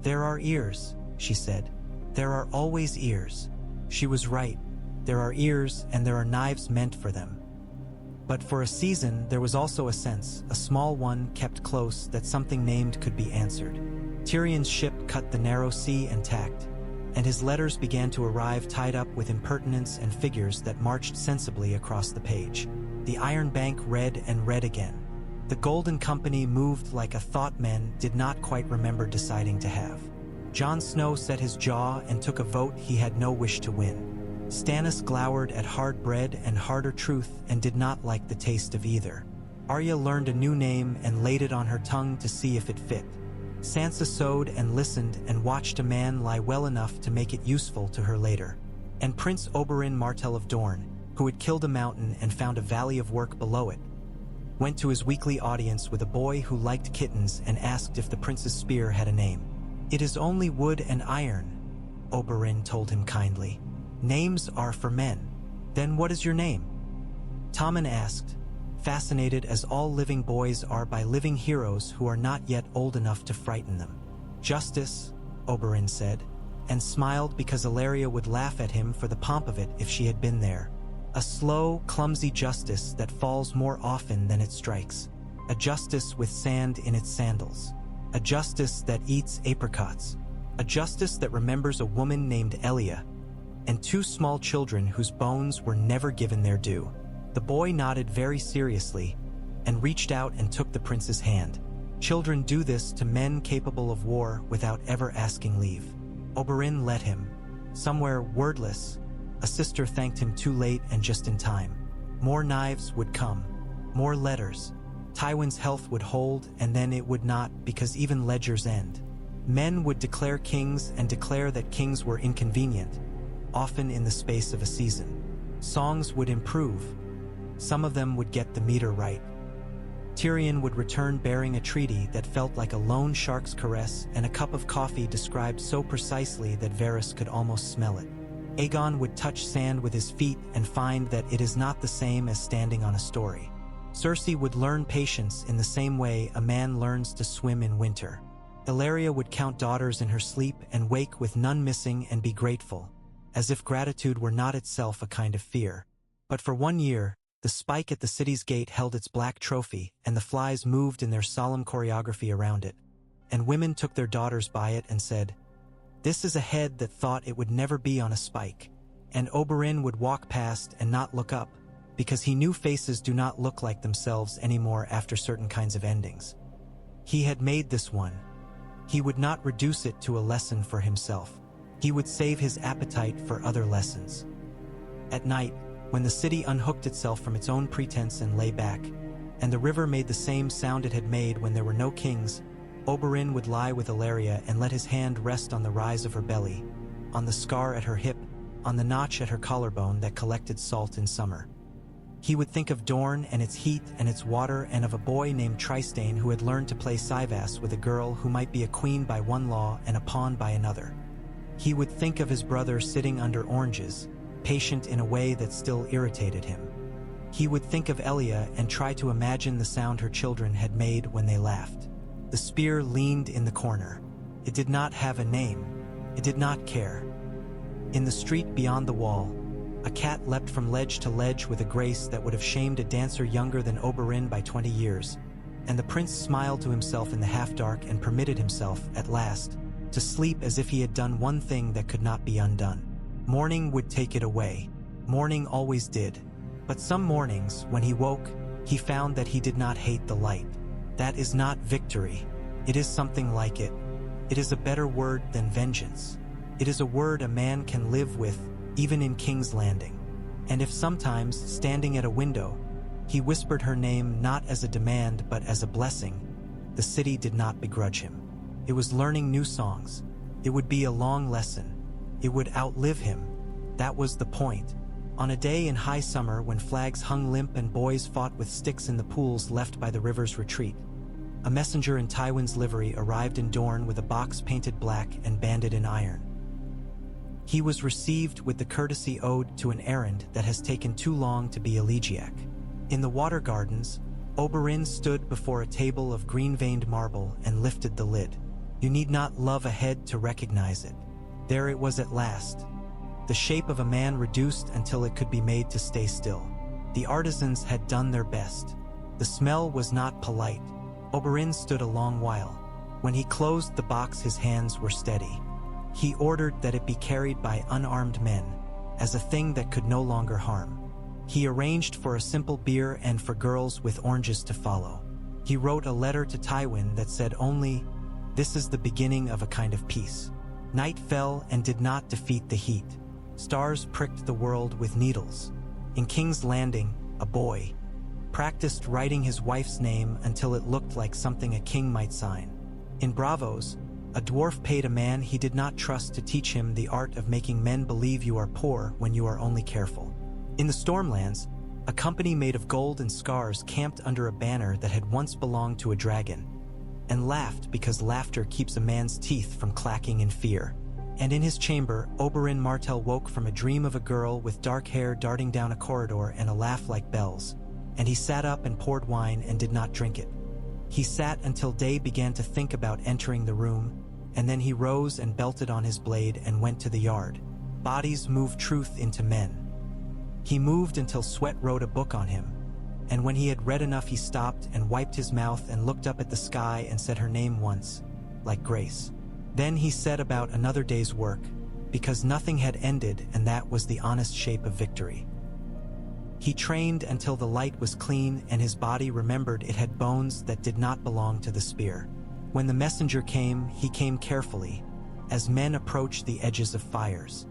There are ears, she said. There are always ears. She was right. There are ears and there are knives meant for them. But for a season there was also a sense, a small one kept close, that something named could be answered. Tyrion's ship cut the narrow sea and tacked, and his letters began to arrive tied up with impertinence and figures that marched sensibly across the page. The Iron Bank read and read again. The Golden Company moved like a thought men did not quite remember deciding to have. Jon Snow set his jaw and took a vote he had no wish to win. Stannis glowered at hard bread and harder truth and did not like the taste of either. Arya learned a new name and laid it on her tongue to see if it fit. Sansa sewed and listened and watched a man lie well enough to make it useful to her later. And Prince Oberyn Martell of Dorne, who had killed a mountain and found a valley of work below it, went to his weekly audience with a boy who liked kittens and asked if the prince's spear had a name. It is only wood and iron, Oberyn told him kindly. Names are for men. Then what is your name? Tommen asked, fascinated as all living boys are by living heroes who are not yet old enough to frighten them. Justice, Oberyn said, and smiled because Ellaria would laugh at him for the pomp of it if she had been there. A slow, clumsy justice that falls more often than it strikes. A justice with sand in its sandals. A justice that eats apricots. A justice that remembers a woman named Elia, and 2 small children whose bones were never given their due. The boy nodded very seriously and reached out and took the prince's hand. Children do this to men capable of war without ever asking leave. Oberyn let him. Somewhere wordless, a sister thanked him too late and just in time. More knives would come. More letters. Tywin's health would hold, and then it would not, because even ledgers end. Men would declare kings and declare that kings were inconvenient, often in the space of a season. Songs would improve. Some of them would get the meter right. Tyrion would return bearing a treaty that felt like a lone shark's caress and a cup of coffee described so precisely that Varys could almost smell it. Aegon would touch sand with his feet and find that it is not the same as standing on a story. Cersei would learn patience in the same way a man learns to swim in winter. Ellaria would count daughters in her sleep and wake with none missing and be grateful, as if gratitude were not itself a kind of fear. But for 1 year, the spike at the city's gate held its black trophy, and the flies moved in their solemn choreography around it. And women took their daughters by it and said, "This is a head that thought it would never be on a spike." And Oberyn would walk past and not look up, because he knew faces do not look like themselves anymore after certain kinds of endings. He had made this one. He would not reduce it to a lesson for himself. He would save his appetite for other lessons. At night, when the city unhooked itself from its own pretense and lay back, and the river made the same sound it had made when there were no kings, Oberyn would lie with Ellaria and let his hand rest on the rise of her belly, on the scar at her hip, on the notch at her collarbone that collected salt in summer. He would think of Dorne and its heat and its water, and of a boy named Trystane who had learned to play Cyvasse with a girl who might be a queen by one law and a pawn by another. He would think of his brother sitting under oranges, patient in a way that still irritated him. He would think of Elia and try to imagine the sound her children had made when they laughed. The spear leaned in the corner. It did not have a name. It did not care. In the street beyond the wall, a cat leapt from ledge to ledge with a grace that would have shamed a dancer younger than Oberyn by 20 years, and the prince smiled to himself in the half-dark and permitted himself, at last, to sleep as if he had done one thing that could not be undone. Morning would take it away. Morning always did. But some mornings, when he woke, he found that he did not hate the light. That is not victory. It is something like it. It is a better word than vengeance. It is a word a man can live with, even in King's Landing. And if sometimes, standing at a window, he whispered her name not as a demand but as a blessing, the city did not begrudge him. It was learning new songs. It would be a long lesson. It would outlive him. That was the point. On a day in high summer when flags hung limp and boys fought with sticks in the pools left by the river's retreat, a messenger in Tywin's livery arrived in Dorne with a box painted black and banded in iron. He was received with the courtesy owed to an errand that has taken too long to be elegiac. In the water gardens, Oberyn stood before a table of green-veined marble and lifted the lid. You need not love a head to recognize it. There it was at last, the shape of a man reduced until it could be made to stay still. The artisans had done their best. The smell was not polite. Oberyn stood a long while. When he closed the box, his hands were steady. He ordered that it be carried by unarmed men, as a thing that could no longer harm. He arranged for a simple bier and for girls with oranges to follow. He wrote a letter to Tywin that said only, "This is the beginning of a kind of peace." Night fell and did not defeat the heat. Stars pricked the world with needles. In King's Landing, a boy practiced writing his wife's name until it looked like something a king might sign. In Braavos, a dwarf paid a man he did not trust to teach him the art of making men believe you are poor when you are only careful. In the Stormlands, a company made of gold and scars camped under a banner that had once belonged to a dragon, and laughed because laughter keeps a man's teeth from clacking in fear. And in his chamber, Oberyn Martell woke from a dream of a girl with dark hair darting down a corridor and a laugh like bells, and he sat up and poured wine and did not drink it. He sat until day began to think about entering the room, and then he rose and belted on his blade and went to the yard. Bodies move truth into men. He moved until sweat wrote a book on him, and when he had read enough he stopped and wiped his mouth and looked up at the sky and said her name once, like Grace. Then he set about another day's work, because nothing had ended, and that was the honest shape of victory. He trained until the light was clean and his body remembered it had bones that did not belong to the spear. When the messenger came, he came carefully, as men approach the edges of fires.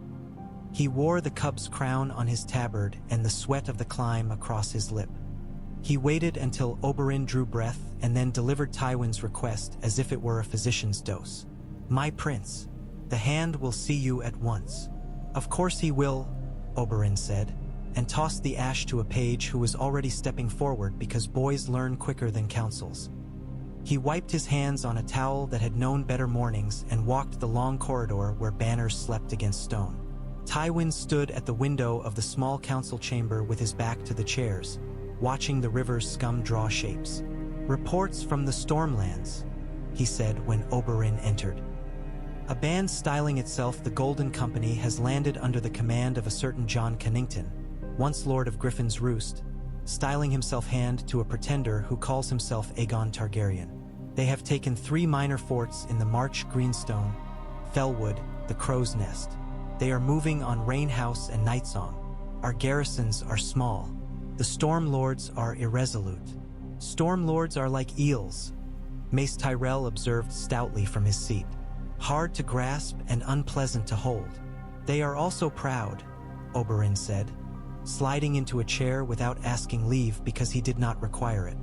He wore the cub's crown on his tabard and the sweat of the climb across his lip. He waited until Oberyn drew breath and then delivered Tywin's request as if it were a physician's dose. "My prince, the hand will see you at once." "Of course he will," Oberyn said, and tossed the ash to a page who was already stepping forward because boys learn quicker than councils. He wiped his hands on a towel that had known better mornings and walked the long corridor where banners slept against stone. Tywin stood at the window of the small council chamber with his back to the chairs, watching the river's scum draw shapes. "Reports from the Stormlands," he said when Oberyn entered. A band styling itself the Golden Company has landed under the command of a certain Jon Connington, once Lord of Griffin's Roost, styling himself hand to a pretender who calls himself Aegon Targaryen. They have taken 3 minor forts in the March Greenstone, Fellwood, the Crow's Nest. They are moving on Rainhouse and Nightsong. Our garrisons are small. The Storm Lords are irresolute. Storm Lords are like eels, Mace Tyrell observed stoutly from his seat. Hard to grasp and unpleasant to hold. They are also proud, Oberyn said, sliding into a chair without asking leave because he did not require it.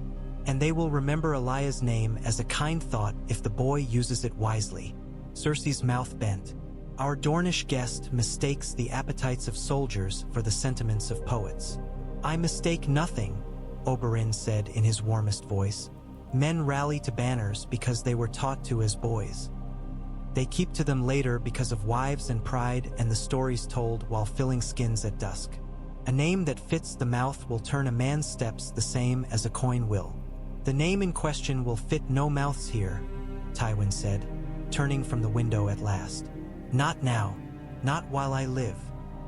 And they will remember Elijah's name as a kind thought if the boy uses it wisely. Cersei's mouth bent. Our Dornish guest mistakes the appetites of soldiers for the sentiments of poets. I mistake nothing, Oberyn said in his warmest voice. Men rally to banners because they were taught to as boys. They keep to them later because of wives and pride and the stories told while filling skins at dusk. A name that fits the mouth will turn a man's steps the same as a coin will. The name in question will fit no mouths here, Tywin said, turning from the window at last. Not now, not while I live.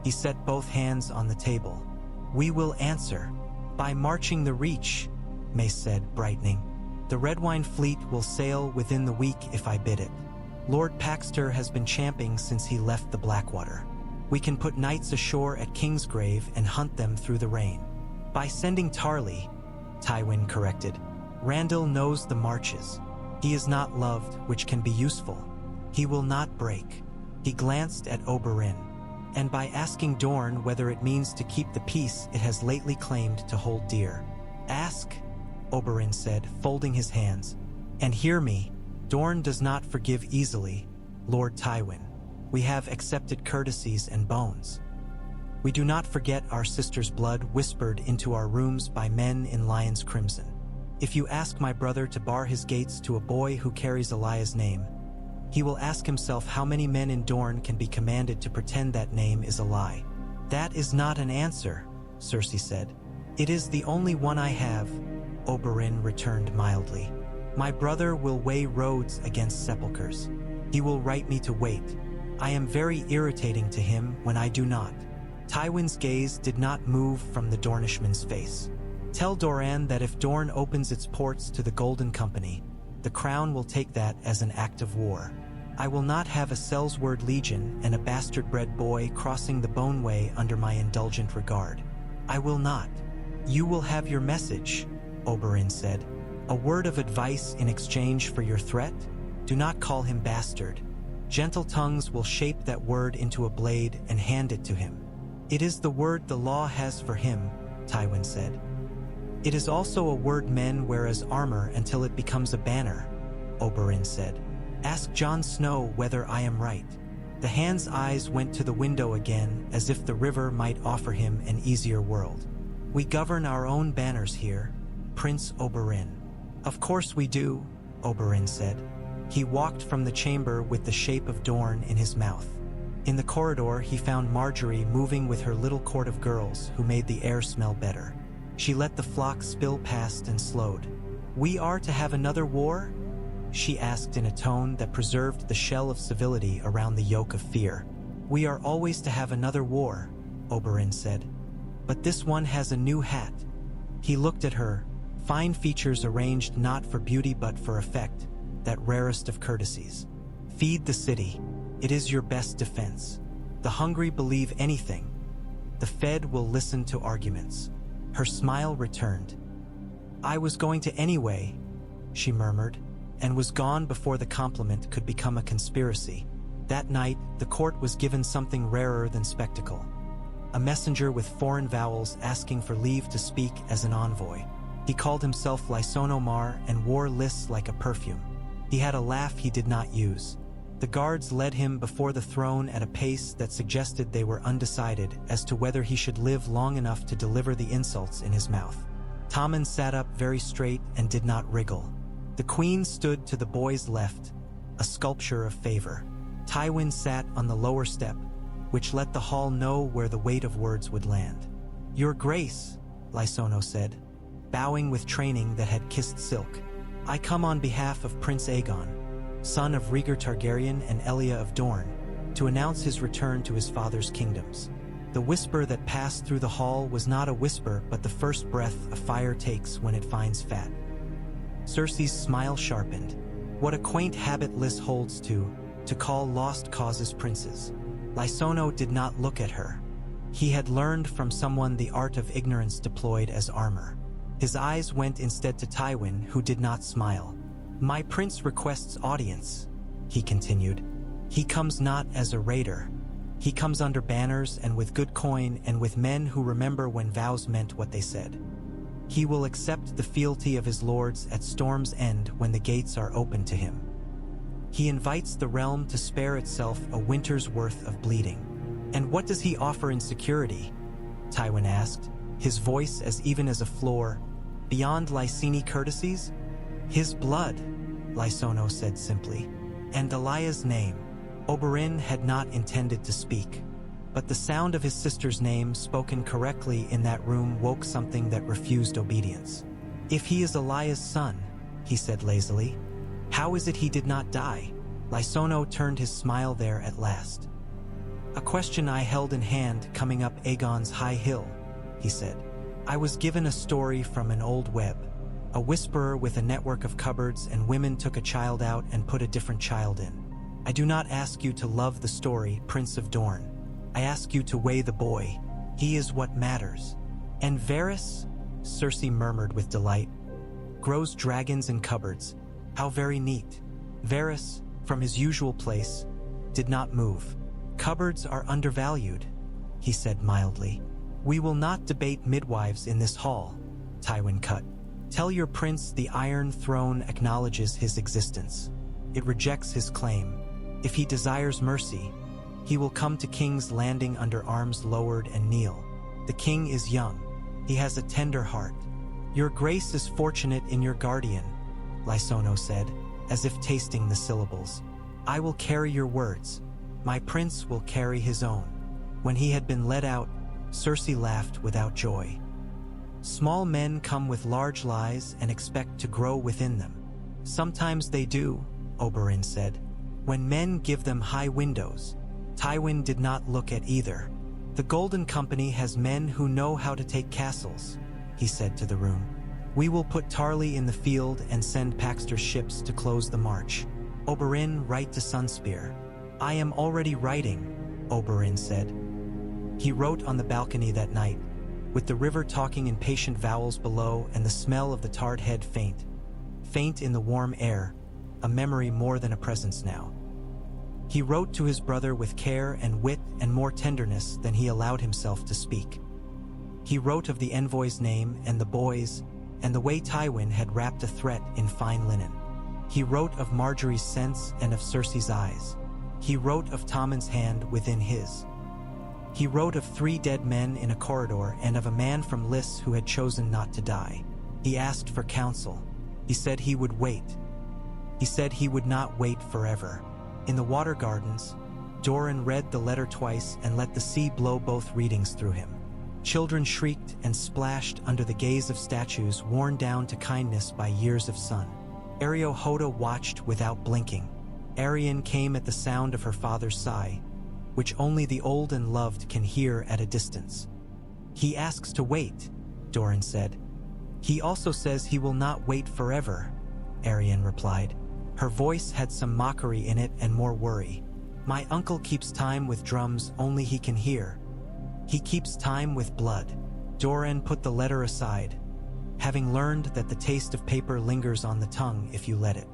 He set both hands on the table. We will answer. By marching the Reach, Mace said, brightening. The Redwyne fleet will sail within the week if I bid it. Lord Paxter has been champing since he left the Blackwater. We can put knights ashore at Kingsgrave and hunt them through the rain. By sending Tarly, Tywin corrected. Randall knows the marches. He is not loved, which can be useful. He will not break. He glanced at Oberyn. And by asking Dorne whether it means to keep the peace it has lately claimed to hold dear. Ask, Oberyn said, folding his hands. And hear me, Dorne does not forgive easily, Lord Tywin. We have accepted courtesies and bones. We do not forget our sister's blood whispered into our rooms by men in lion's crimson. If you ask my brother to bar his gates to a boy who carries Elijah's name, he will ask himself how many men in Dorne can be commanded to pretend that name is a lie. That is not an answer, Cersei said. It is the only one I have, Oberyn returned mildly. My brother will weigh roads against sepulchres. He will write me to wait. I am very irritating to him when I do not. Tywin's gaze did not move from the Dornishman's face. Tell Doran that if Dorne opens its ports to the Golden Company, the Crown will take that as an act of war. I will not have a Sellsword Legion and a bastard-bred boy crossing the Boneway under my indulgent regard. I will not. You will have your message, Oberyn said. A word of advice in exchange for your threat? Do not call him bastard. Gentle tongues will shape that word into a blade and hand it to him. It is the word the law has for him, Tywin said. It is also a word men wear as armor until it becomes a banner, Oberyn said. Ask Jon Snow whether I am right. The hand's eyes went to the window again as if the river might offer him an easier world. We govern our own banners here, Prince Oberyn. Of course we do, Oberyn said. He walked from the chamber with the shape of Dorne in his mouth. In the corridor, he found Marjorie moving with her little court of girls who made the air smell better. She let the flock spill past and slowed. We are to have another war? She asked in a tone that preserved the shell of civility around the yoke of fear. We are always to have another war, Oberyn said. But this one has a new hat. He looked at her, fine features arranged not for beauty but for effect, that rarest of courtesies. Feed the city. It is your best defense. The hungry believe anything. The fed will listen to arguments. Her smile returned. I was going to anyway, she murmured, and was gone before the compliment could become a conspiracy. That night, the court was given something rarer than spectacle. A messenger with foreign vowels asking for leave to speak as an envoy. He called himself Lysonomar and wore lists like a perfume. He had a laugh he did not use. The guards led him before the throne at a pace that suggested they were undecided as to whether he should live long enough to deliver the insults in his mouth. Tommen sat up very straight and did not wriggle. The queen stood to the boy's left, a sculpture of favor. Tywin sat on the lower step, which let the hall know where the weight of words would land. Your Grace, Lysono said, bowing with training that had kissed silk. I come on behalf of Prince Aegon, son of Rhaegar Targaryen and Elia of Dorne, to announce his return to his father's kingdoms. The whisper that passed through the hall was not a whisper, but the first breath a fire takes when it finds fat. Cersei's smile sharpened. What a quaint habit Lys holds to call lost causes princes. Lysono did not look at her. He had learned from someone the art of ignorance deployed as armor. His eyes went instead to Tywin, who did not smile. My prince requests audience, he continued. He comes not as a raider. He comes under banners and with good coin and with men who remember when vows meant what they said. He will accept the fealty of his lords at Storm's End when the gates are open to him. He invites the realm to spare itself a winter's worth of bleeding. And what does he offer in security? Tywin asked, his voice as even as a floor. Beyond Lyseni courtesies? His blood, Lysono said simply. And Elia's name. Oberyn had not intended to speak, but the sound of his sister's name spoken correctly in that room woke something that refused obedience. If he is Elia's son, he said lazily, how is it he did not die? Lysono turned his smile there at last. A question I held in hand coming up Aegon's high hill, he said. I was given a story from an old web. A whisperer with a network of cupboards, and women took a child out and put a different child in. I do not ask you to love the story, Prince of Dorne. I ask you to weigh the boy. He is what matters. And 𝒉𝒆, Cersei murmured with delight, grows dragons in cupboards. How very neat. 𝒉𝒆, from his usual place, did not move. Cupboards are undervalued, he said mildly. We will not debate midwives in this hall, Tywin cut. Tell your prince the Iron Throne acknowledges his existence. It rejects his claim. If he desires mercy, he will come to King's Landing under arms lowered and kneel. The king is young. He has a tender heart. Your grace is fortunate in your guardian, Lysono said, as if tasting the syllables. I will carry your words. My prince will carry his own. When he had been led out, Cersei laughed without joy. Small men come with large lies and expect to grow within them. Sometimes they do, Oberyn said. When men give them high windows. Tywin did not look at either. The Golden Company has men who know how to take castles, he said to the room. We will put Tarly in the field and send Paxter's ships to close the march. Oberyn, write to Sunspear. I am already writing, Oberyn said. He wrote on the balcony that night, with the river talking in patient vowels below and the smell of the tarred head faint. Faint in the warm air, a memory more than a presence now. He wrote to his brother with care and wit and more tenderness than he allowed himself to speak. He wrote of the envoy's name and the boys, and the way Tywin had wrapped a threat in fine linen. He wrote of Marjorie's sense and of Cersei's eyes. He wrote of Tommen's hand within his. He wrote of 3 dead men in a corridor and of a man from Lys who had chosen not to die. He asked for counsel. He said he would wait. He said he would not wait forever. In the water gardens, Doran read the letter twice and let the sea blow both readings through him. Children shrieked and splashed under the gaze of statues worn down to kindness by years of sun. Areo Hoda watched without blinking. Arianne came at the sound of her father's sigh, which only the old and loved can hear at a distance. He asks to wait, Doran said. He also says he will not wait forever, Arianne replied. Her voice had some mockery in it and more worry. My uncle keeps time with drums only he can hear. He keeps time with blood. Doran put the letter aside, having learned that the taste of paper lingers on the tongue if you let it.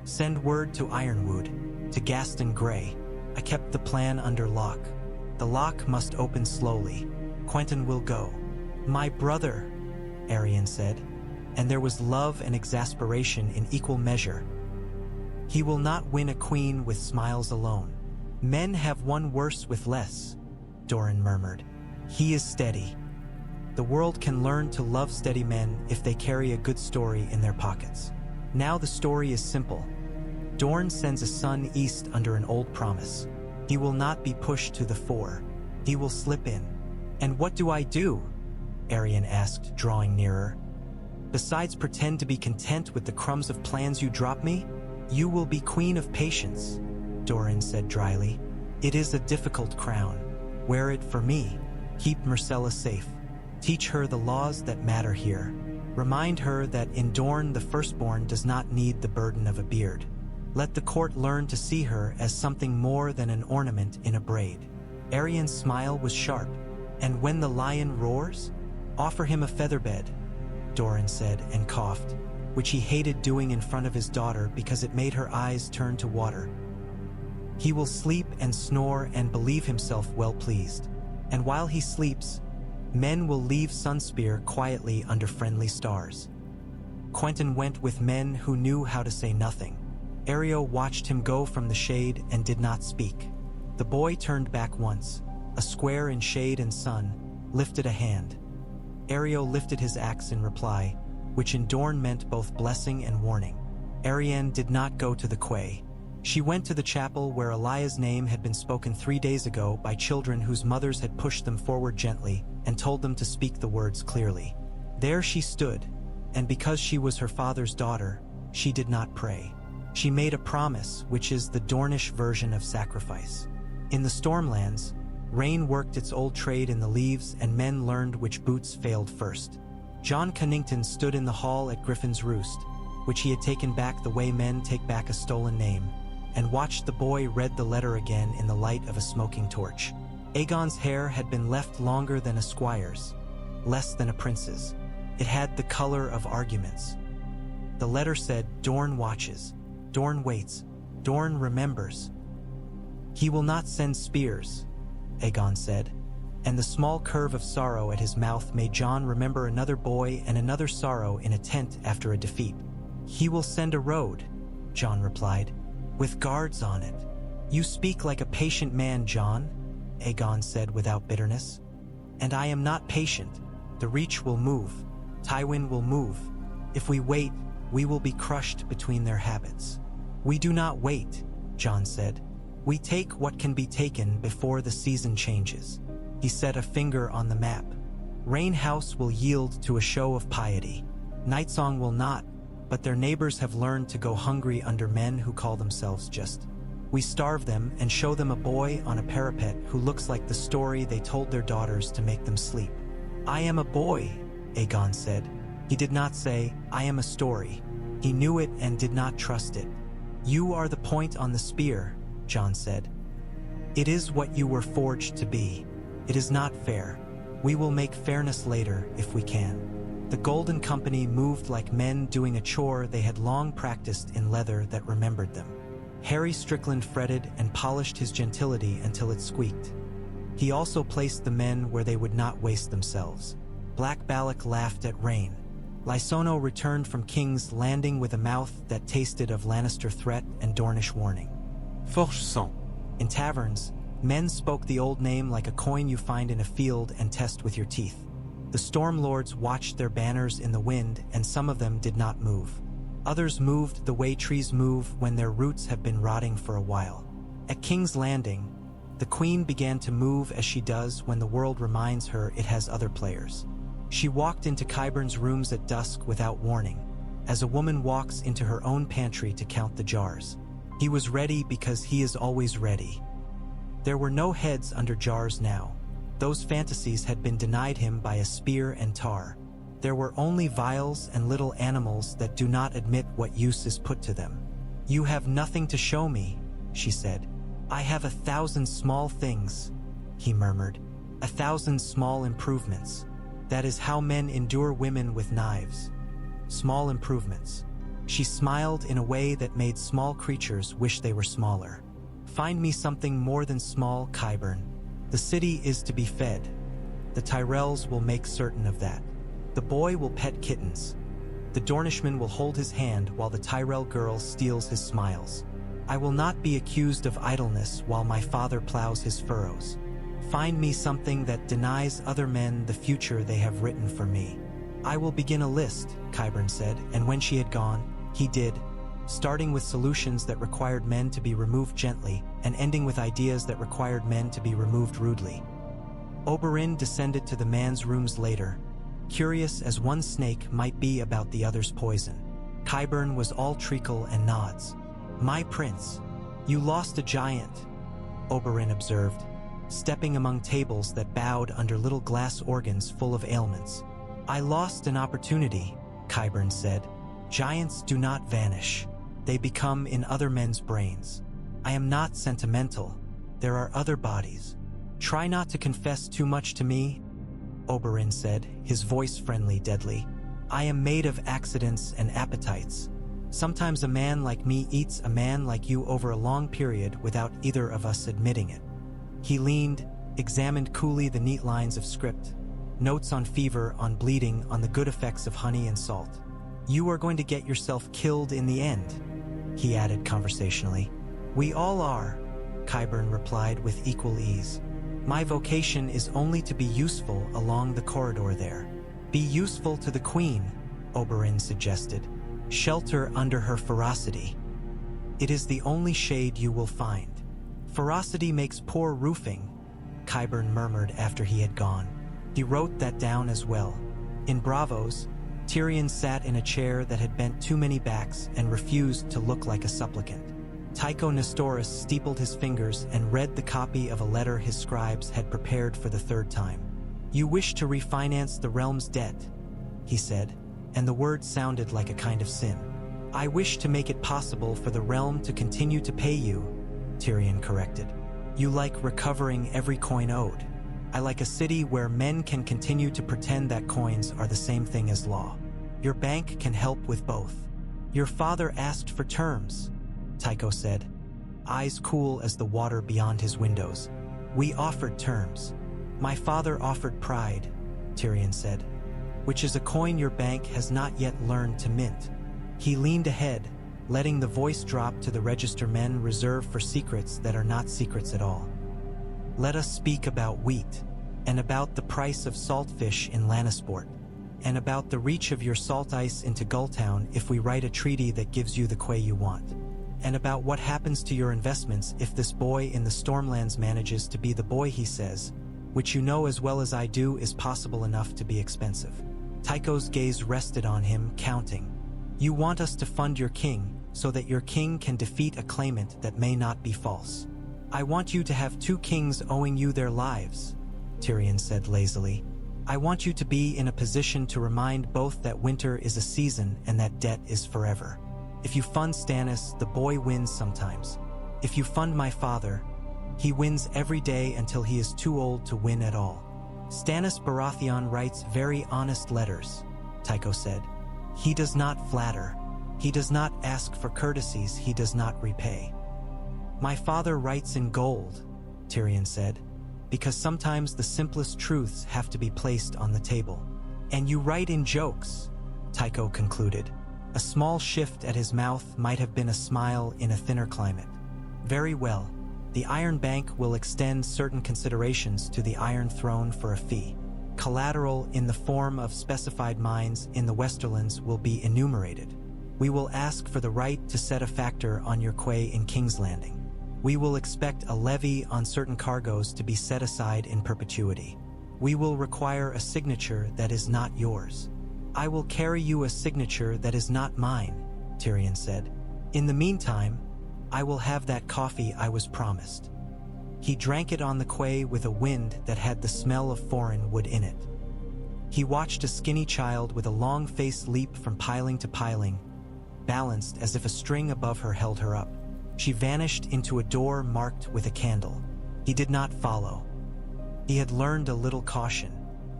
Send word to Ironwood, to Gaston Grey. I kept the plan under lock. The lock must open slowly. Quentyn will go. My brother, Arianne said, and there was love and exasperation in equal measure. He will not win a queen with smiles alone. Men have won worse with less, Doran murmured. He is steady. The world can learn to love steady men if they carry a good story in their pockets. Now the story is simple. Dorne sends a son east under an old promise. He will not be pushed to the fore. He will slip in. And what do I do? Arianne asked, drawing nearer. Besides, pretend to be content with the crumbs of plans you drop me? You will be queen of patience, Doran said dryly. It is a difficult crown. Wear it for me. Keep Myrcella safe. Teach her the laws that matter here. Remind her that in Dorne the firstborn does not need the burden of a beard. Let the court learn to see her as something more than an ornament in a braid. Arian's smile was sharp. And when the lion roars, offer him a featherbed, Doran said and coughed, which he hated doing in front of his daughter because it made her eyes turn to water. He will sleep and snore and believe himself well pleased. And while he sleeps, men will leave Sunspear quietly under friendly stars. Quentyn went with men who knew how to say nothing. Areo watched him go from the shade and did not speak. The boy turned back once, a square in shade and sun, lifted a hand. Areo lifted his axe in reply, which in Dorne meant both blessing and warning. Arianne did not go to the quay. She went to the chapel where Eliah's name had been spoken 3 days ago by children whose mothers had pushed them forward gently and told them to speak the words clearly. There she stood, and because she was her father's daughter, she did not pray. She made a promise, which is the Dornish version of sacrifice. In the Stormlands, rain worked its old trade in the leaves and men learned which boots failed first. Jon Connington stood in the hall at Griffin's Roost, which he had taken back the way men take back a stolen name, and watched the boy read the letter again in the light of a smoking torch. Aegon's hair had been left longer than a squire's, less than a prince's. It had the color of arguments. The letter said, Dorne watches, Dorne waits, Dorne remembers. He will not send spears, Aegon said, and the small curve of sorrow at his mouth made Jon remember another boy and another sorrow in a tent after a defeat. He will send a road, Jon replied, with guards on it. You speak like a patient man, Jon, Aegon said without bitterness. And I am not patient. The Reach will move. Tywin will move. If we wait, we will be crushed between their habits. We do not wait, Jon said. We take what can be taken before the season changes. He set a finger on the map. Rain House will yield to a show of piety. Nightsong will not, but their neighbors have learned to go hungry under men who call themselves just. We starve them and show them a boy on a parapet who looks like the story they told their daughters to make them sleep. I am a boy, Aegon said. He did not say, I am a story. He knew it and did not trust it. You are the point on the spear, Jon said. It is what you were forged to be. It is not fair. We will make fairness later if we can. The Golden Company moved like men doing a chore they had long practiced in leather that remembered them. Harry Strickland fretted and polished his gentility until it squeaked. He also placed the men where they would not waste themselves. Black Balak laughed at rain. Lysono returned from King's Landing with a mouth that tasted of Lannister threat and Dornish warning. Forge sang. In taverns, men spoke the old name like a coin you find in a field and test with your teeth. The Stormlords watched their banners in the wind, and some of them did not move. Others moved the way trees move when their roots have been rotting for a while. At King's Landing, the Queen began to move as she does when the world reminds her it has other players. She walked into Qyburn's rooms at dusk without warning, as a woman walks into her own pantry to count the jars. He was ready because he is always ready. There were no heads under jars now. Those fantasies had been denied him by a spear and tar. There were only vials and little animals that do not admit what use is put to them. You have nothing to show me, she said. I have 1,000 small things, he murmured. 1,000 small improvements. That is how men endure women with knives. Small improvements. She smiled in a way that made small creatures wish they were smaller. Find me something more than small, Qyburn. The city is to be fed. The Tyrells will make certain of that. The boy will pet kittens. The Dornishman will hold his hand while the Tyrell girl steals his smiles. I will not be accused of idleness while my father plows his furrows. Find me something that denies other men the future they have written for me. I will begin a list, Qyburn said, and when she had gone, he did, starting with solutions that required men to be removed gently and ending with ideas that required men to be removed rudely. Oberyn descended to the man's rooms later, curious as one snake might be about the other's poison. Qyburn was all treacle and nods. "My prince, you lost a giant," Oberyn observed, stepping among tables that bowed under little glass organs full of ailments. "I lost an opportunity," Qyburn said. "Giants do not vanish. They become in other men's brains. I am not sentimental. There are other bodies. Try not to confess too much to me," Oberyn said, his voice friendly, deadly. "I am made of accidents and appetites. Sometimes a man like me eats a man like you over a long period without either of us admitting it." He leaned, examined coolly the neat lines of script. Notes on fever, on bleeding, on the good effects of honey and salt. "You are going to get yourself killed in the end," he added conversationally. "We all are," Qyburn replied with equal ease. "My vocation is only to be useful along the corridor there." "Be useful to the queen," Oberyn suggested. "Shelter under her ferocity. It is the only shade you will find." "Ferocity makes poor roofing," Qyburn murmured after he had gone. He wrote that down as well. In Braavos, Tyrion sat in a chair that had bent too many backs and refused to look like a supplicant. Tycho Nestoris steepled his fingers and read the copy of a letter his scribes had prepared for the third time. "You wish to refinance the realm's debt," he said, and the word sounded like a kind of sin. "I wish to make it possible for the realm to continue to pay you," Tyrion corrected. "You like recovering every coin owed. I like a city where men can continue to pretend that coins are the same thing as law. Your bank can help with both." "Your father asked for terms," Tycho said, eyes cool as the water beyond his windows. "We offered terms." "My father offered pride," Tyrion said, "which is a coin your bank has not yet learned to mint." He leaned ahead, letting the voice drop to the register men reserved for secrets that are not secrets at all. "Let us speak about wheat, and about the price of saltfish in Lannisport, and about the reach of your salt ice into Gulltown if we write a treaty that gives you the quay you want, and about what happens to your investments if this boy in the Stormlands manages to be the boy he says, which you know as well as I do is possible enough to be expensive." Tycho's gaze rested on him, counting. "You want us to fund your king, so that your king can defeat a claimant that may not be false." "I want you to have 2 kings owing you their lives," Tyrion said lazily. "I want you to be in a position to remind both that winter is a season and that debt is forever. If you fund Stannis, the boy wins sometimes. If you fund my father, he wins every day until he is too old to win at all." "Stannis Baratheon writes very honest letters," Tycho said. "He does not flatter. He does not ask for courtesies he does not repay." "My father writes in gold," Tyrion said, "because sometimes the simplest truths have to be placed on the table." "And you write in jokes," Tycho concluded. A small shift at his mouth might have been a smile in a thinner climate. "Very well. The Iron Bank will extend certain considerations to the Iron Throne for a fee. Collateral in the form of specified mines in the Westerlands will be enumerated. We will ask for the right to set a factor on your quay in King's Landing. We will expect a levy on certain cargoes to be set aside in perpetuity. We will require a signature that is not yours." "I will carry you a signature that is not mine," Tyrion said. "In the meantime, I will have that coffee I was promised." He drank it on the quay with a wind that had the smell of foreign wood in it. He watched a skinny child with a long face leap from piling to piling, balanced as if a string above her held her up. She vanished into a door marked with a candle. He did not follow. He had learned a little caution.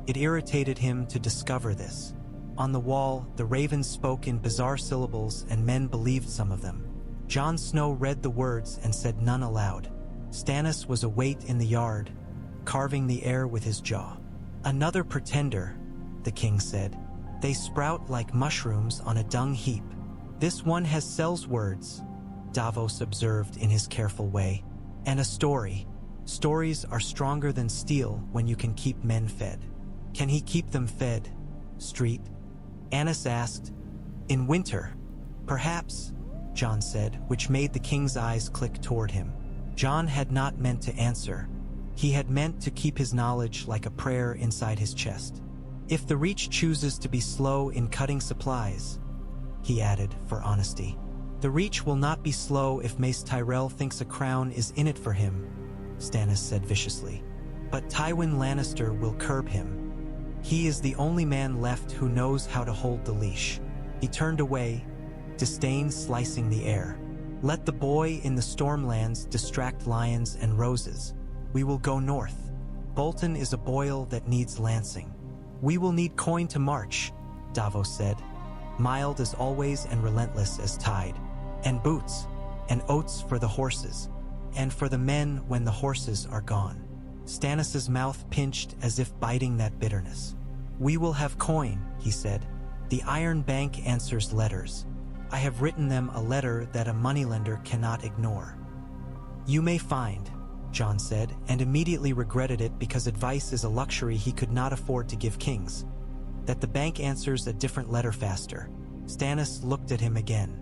It irritated him to discover this. On the wall, the ravens spoke in bizarre syllables and men believed some of them. Jon Snow read the words and said none aloud. Stannis was a weight in the yard, carving the air with his jaw. "Another pretender," the king said. "They sprout like mushrooms on a dung heap." "This one has Sel's words," Davos observed in his careful way. "And a story. Stories are stronger than steel when you can keep men fed." "Can he keep them fed, Street?" Annis asked. "In winter, perhaps," Jon said, which made the king's eyes click toward him. Jon had not meant to answer. He had meant to keep his knowledge like a prayer inside his chest. If the Reach chooses to be slow in cutting supplies, he added, for honesty. The Reach will not be slow if Mace Tyrell thinks a crown is in it for him, Stannis said viciously. But Tywin Lannister will curb him. He is the only man left who knows how to hold the leash. He turned away, disdain slicing the air. Let the boy in the Stormlands distract lions and roses. We will go north. Bolton is a boil that needs lancing. We will need coin to march, Davos said, mild as always and relentless as tide. And boots, and oats for the horses, and for the men when the horses are gone. Stannis's mouth pinched as if biting that bitterness. We will have coin, he said. The Iron Bank answers letters. I have written them a letter that a moneylender cannot ignore. You may find, Jon said, and immediately regretted it because advice is a luxury he could not afford to give kings. That the bank answers a different letter faster. Stannis looked at him again.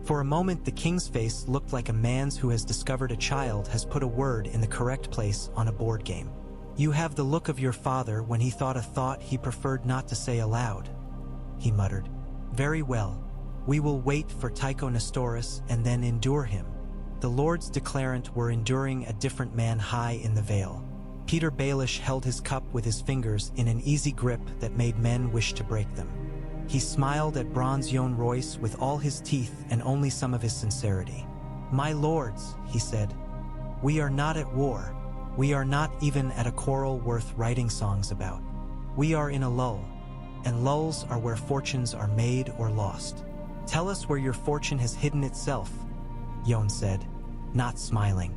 For a moment the king's face looked like a man's who has discovered a child has put a word in the correct place on a board game. You have the look of your father when he thought a thought he preferred not to say aloud, he muttered. Very well. We will wait for Tycho Nestoris and then endure him. The Lords Declarant were enduring a different man high in the Vale. Peter Baelish held his cup with his fingers in an easy grip that made men wish to break them. He smiled at Bronze Yohn Royce with all his teeth and only some of his sincerity. My lords, he said, we are not at war. We are not even at a quarrel worth writing songs about. We are in a lull, and lulls are where fortunes are made or lost. Tell us where your fortune has hidden itself, Yohn said, not smiling.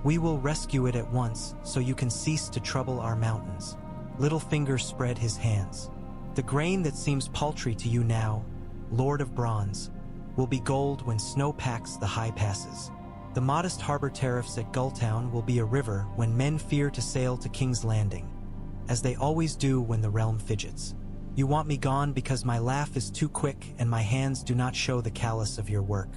We will rescue it at once so you can cease to trouble our mountains. Littlefinger spread his hands. The grain that seems paltry to you now, Lord of Bronze, will be gold when snow packs the high passes. The modest harbor tariffs at Gulltown will be a river when men fear to sail to King's Landing, as they always do when the realm fidgets. You want me gone because my laugh is too quick and my hands do not show the callous of your work.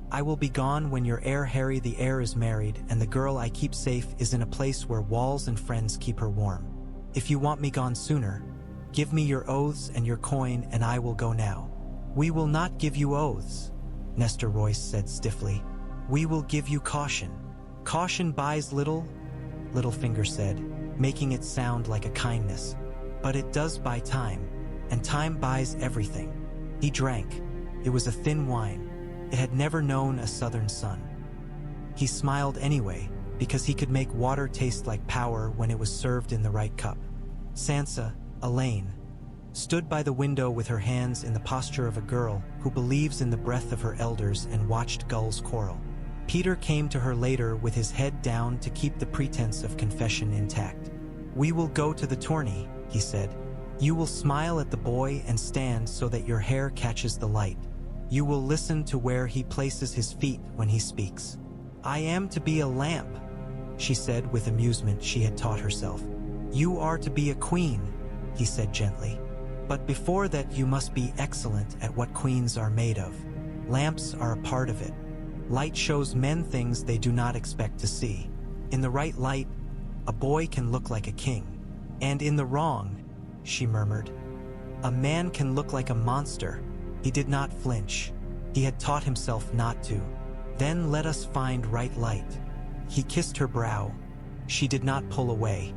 I will be gone when your heir Harry the heir is married and the girl I keep safe is in a place where walls and friends keep her warm. If you want me gone sooner, give me your oaths and your coin and I will go now. We will not give you oaths, Nestor Royce said stiffly. We will give you caution. Caution buys little, Littlefinger said, making it sound like a kindness. But it does buy time, and time buys everything. He drank. It was a thin wine. It had never known a southern sun. He smiled anyway, because he could make water taste like power when it was served in the right cup. Sansa, Elaine, stood by the window with her hands in the posture of a girl who believes in the breath of her elders and watched gulls quarrel. Peter came to her later with his head down to keep the pretense of confession intact. We will go to the tourney, he said. You will smile at the boy and stand so that your hair catches the light. You will listen to where he places his feet when he speaks. I am to be a lamp, she said with amusement she had taught herself. You are to be a queen, he said gently. But before that you must be excellent at what queens are made of. Lamps are a part of it. Light shows men things they do not expect to see. In the right light, a boy can look like a king. And in the wrong, she murmured, a man can look like a monster. He did not flinch. He had taught himself not to. Then let us find right light. He kissed her brow. She did not pull away.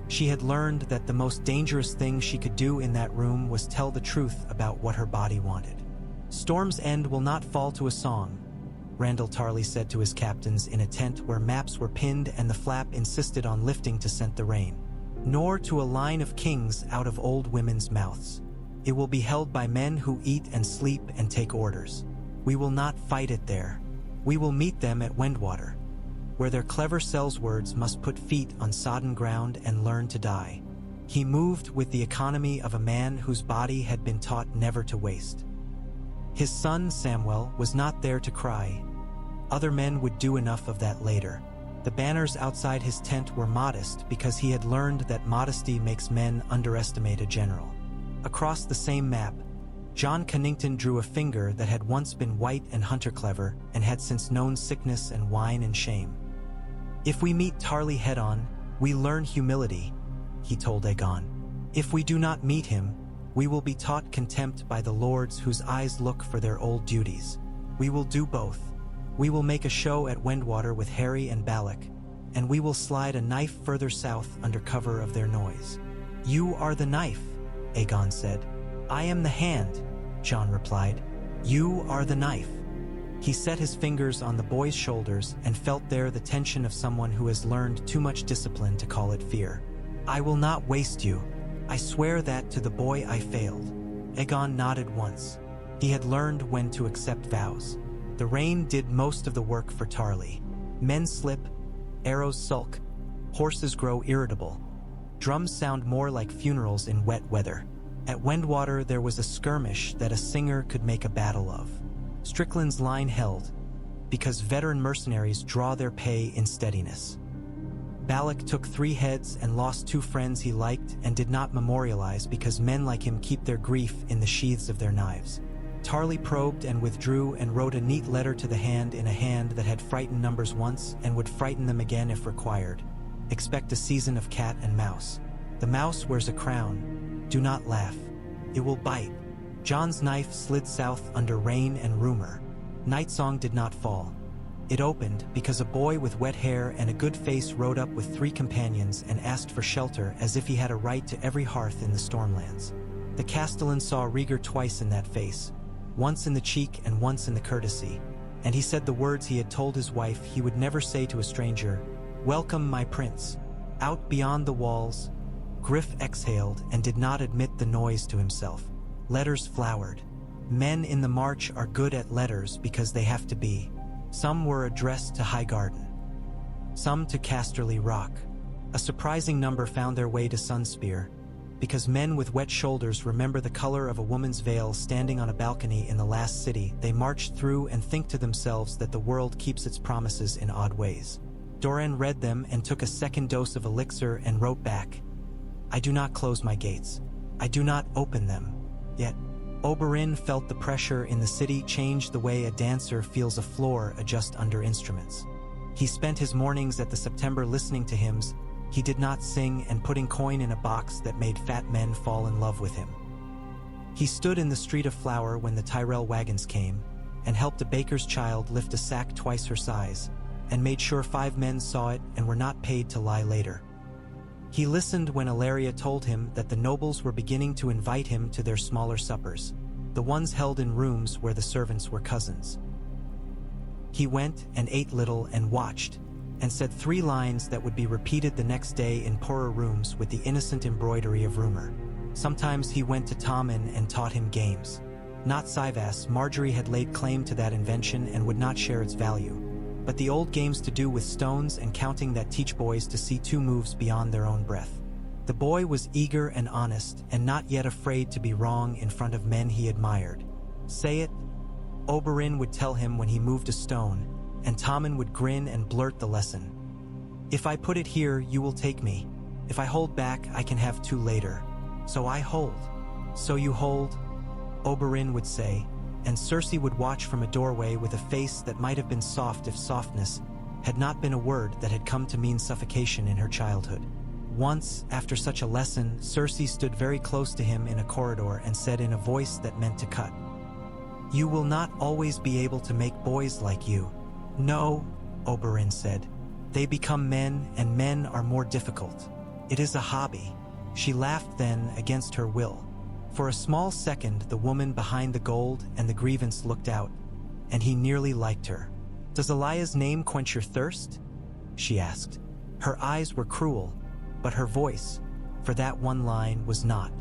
She had learned that the most dangerous thing she could do in that room was tell the truth about what her body wanted. Storm's End will not fall to a song, Randall Tarley said to his captains in a tent where maps were pinned and the flap insisted on lifting to scent the rain. Nor to a line of kings out of old women's mouths. It will be held by men who eat and sleep and take orders. We will not fight it there. We will meet them at Wendwater, where their clever sellswords must put feet on sodden ground and learn to die. He moved with the economy of a man whose body had been taught never to waste. His son, Samwell, was not there to cry. Other men would do enough of that later. The banners outside his tent were modest because he had learned that modesty makes men underestimate a general. Across the same map, John Connington drew a finger that had once been white and hunter-clever and had since known sickness and wine and shame. If we meet Tarley head-on, we learn humility, he told Aegon. If we do not meet him, we will be taught contempt by the lords whose eyes look for their old duties. We will do both. We will make a show at Wendwater with Harry and Balak, and we will slide a knife further south under cover of their noise." "You are the knife," Aegon said. "I am the hand," Jon replied. "You are the knife." He set his fingers on the boy's shoulders and felt there the tension of someone who has learned too much discipline to call it fear. "I will not waste you. I swear that to the boy I failed." Aegon nodded once. He had learned when to accept vows. The rain did most of the work for Tarly. Men slip, arrows sulk, horses grow irritable. Drums sound more like funerals in wet weather. At Wendwater there was a skirmish that a singer could make a battle of. Strickland's line held, because veteran mercenaries draw their pay in steadiness. Balak took 3 heads and lost 2 friends he liked and did not memorialize because men like him keep their grief in the sheaths of their knives. Tarly probed and withdrew and wrote a neat letter to the hand in a hand that had frightened numbers once and would frighten them again if required. Expect a season of cat and mouse. The mouse wears a crown. Do not laugh. It will bite. Jon's knife slid south under rain and rumor. Night Song did not fall. It opened because a boy with wet hair and a good face rode up with 3 companions and asked for shelter as if he had a right to every hearth in the Stormlands. The Castellan saw Rhaegar twice in that face, once in the cheek and once in the courtesy, and he said the words he had told his wife he would never say to a stranger: "Welcome, my prince." Out beyond the walls, Griff exhaled and did not admit the noise to himself. Letters flowered. Men in the March are good at letters because they have to be. Some were addressed to Highgarden, some to Casterly Rock. A surprising number found their way to Sunspear, because men with wet shoulders remember the color of a woman's veil standing on a balcony in the last city. They march through and think to themselves that the world keeps its promises in odd ways. Doran read them and took a second dose of elixir and wrote back, "I do not close my gates. I do not open them." Yet, Oberyn felt the pressure in the city change the way a dancer feels a floor adjust under instruments. He spent his mornings at the September listening to hymns he did not sing and putting coin in a box that made fat men fall in love with him. He stood in the street of flour when the Tyrell wagons came, and helped a baker's child lift a sack twice her size, and made sure 5 men saw it and were not paid to lie later. He listened when Ilaria told him that the nobles were beginning to invite him to their smaller suppers, the ones held in rooms where the servants were cousins. He went and ate little and watched, and said 3 lines that would be repeated the next day in poorer rooms with the innocent embroidery of rumor. Sometimes he went to Tommen and taught him games. Not 𝒐𝒏𝒔, Marjorie had laid claim to that invention and would not share its value, but the old games to do with stones and counting that teach boys to see 2 moves beyond their own breath. The boy was eager and honest and not yet afraid to be wrong in front of men he admired. "Say it," Oberyn would tell him when he moved a stone, and Tommen would grin and blurt the lesson. "If I put it here, you will take me. If I hold back, I can have 2 later. So I hold." "So you hold," Oberyn would say, and Cersei would watch from a doorway with a face that might have been soft if softness had not been a word that had come to mean suffocation in her childhood. Once, after such a lesson, Cersei stood very close to him in a corridor and said in a voice that meant to cut, "You will not always be able to make boys like you." "No," Oberyn said. "They become men, and men are more difficult. It is a hobby." She laughed then, against her will. For a small second, the woman behind the gold and the grievance looked out, and he nearly liked her. "Does Elia's name quench your thirst?" she asked. Her eyes were cruel, but her voice, for that one line, was not.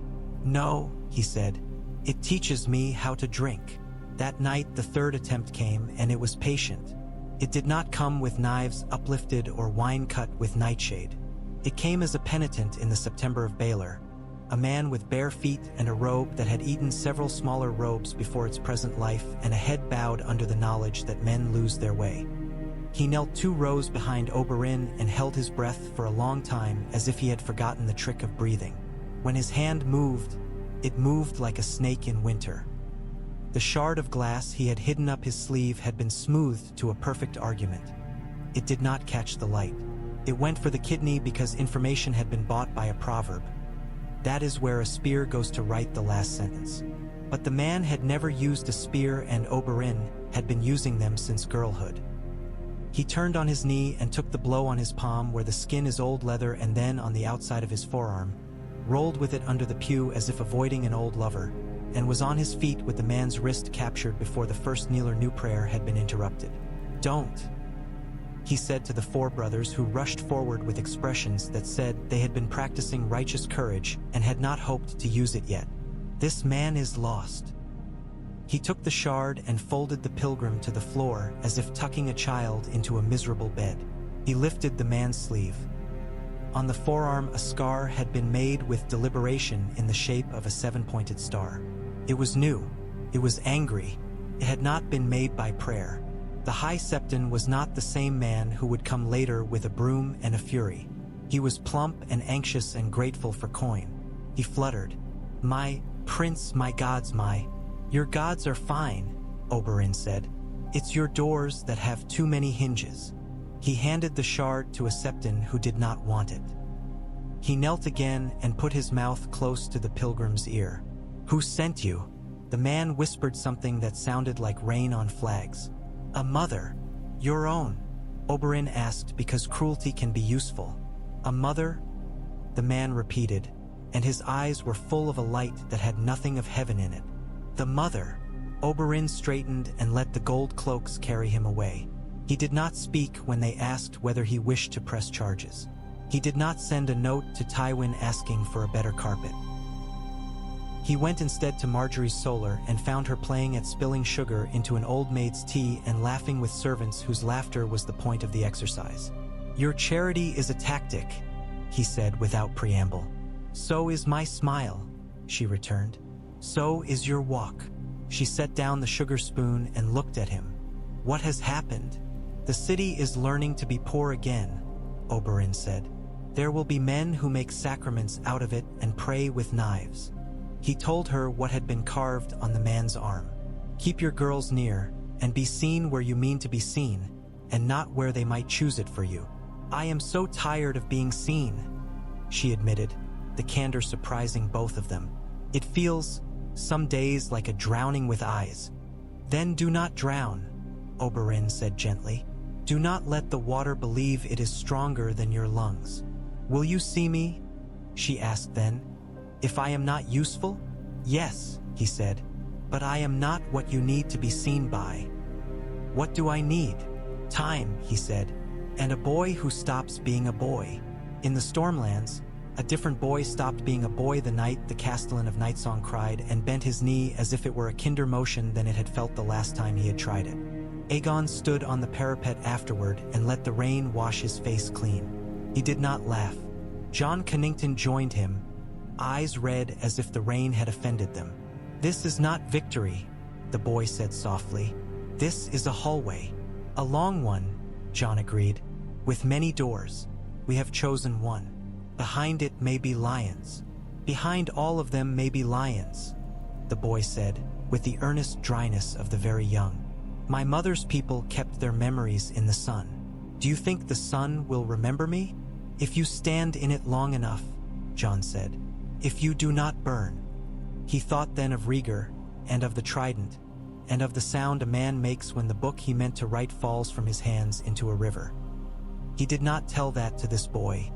"No," he said. "It teaches me how to drink." That night the 3rd attempt came, and it was patient. It did not come with knives uplifted or wine cut with nightshade. It came as a penitent in the September of Baelor, a man with bare feet and a robe that had eaten several smaller robes before its present life, and a head bowed under the knowledge that men lose their way. He knelt 2 rows behind Oberyn and held his breath for a long time as if he had forgotten the trick of breathing. When his hand moved, it moved like a snake in winter. The shard of glass he had hidden up his sleeve had been smoothed to a perfect argument. It did not catch the light. It went for the kidney because information had been bought by a proverb. That is where a spear goes to write the last sentence. But the man had never used a spear, and Oberyn had been using them since girlhood. He turned on his knee and took the blow on his palm where the skin is old leather, and then on the outside of his forearm, rolled with it under the pew as if avoiding an old lover, and was on his feet with the man's wrist captured before the first kneeler knew prayer had been interrupted. "Don't," he said to the four brothers, who rushed forward with expressions that said they had been practicing righteous courage and had not hoped to use it yet. "This man is lost." He took the shard and folded the pilgrim to the floor as if tucking a child into a miserable bed. He lifted the man's sleeve. On the forearm, a scar had been made with deliberation in the shape of a 7-pointed star. It was new. It was angry. It had not been made by prayer. The High Septon was not the same man who would come later with a broom and a fury. He was plump and anxious and grateful for coin. He fluttered. "My prince, my gods, your gods are fine," Oberyn said. "It's your doors that have too many hinges." He handed the shard to a Septon who did not want it. He knelt again and put his mouth close to the pilgrim's ear. "Who sent you?" The man whispered something that sounded like rain on flags. "A mother." "Your own?" Oberyn asked, because cruelty can be useful. "A mother?" the man repeated, and his eyes were full of a light that had nothing of heaven in it. "The mother." Oberyn straightened and let the gold cloaks carry him away. He did not speak when they asked whether he wished to press charges. He did not send a note to Tywin asking for a better carpet. He went instead to Marjorie's solar and found her playing at spilling sugar into an old maid's tea and laughing with servants whose laughter was the point of the exercise. "Your charity is a tactic," he said without preamble. "So is my smile," she returned. "So is your walk." She set down the sugar spoon and looked at him. "What has happened?" "The city is learning to be poor again," Oberyn said. "There will be men who make sacraments out of it and pray with knives." He told her what had been carved on the man's arm. "Keep your girls near, and be seen where you mean to be seen, and not where they might choose it for you." "I am so tired of being seen," she admitted, the candor surprising both of them. "It feels, some days, like a drowning with eyes." "Then do not drown," Oberyn said gently. "Do not let the water believe it is stronger than your lungs." "Will you see me?" she asked then. "If I am not useful?" "Yes," he said, "but I am not what you need to be seen by." "What do I need?" "Time," he said, "and a boy who stops being a boy." In the Stormlands, a different boy stopped being a boy the night the Castellan of Nightsong cried and bent his knee as if it were a kinder motion than it had felt the last time he had tried it. Aegon stood on the parapet afterward and let the rain wash his face clean. He did not laugh. Jon Connington joined him, eyes red as if the rain had offended them. "This is not victory," the boy said softly. "This is a hallway." "A long one," Jon agreed, "with many doors. We have chosen one. Behind it may be lions. Behind all of them may be lions," the boy said, with the earnest dryness of the very young. "My mother's people kept their memories in the sun. Do you think the sun will remember me?" "If you stand in it long enough," Jon said. "If you do not burn." He thought then of Rhaegar, and of the trident, and of the sound a man makes when the book he meant to write falls from his hands into a river. He did not tell that to this boy.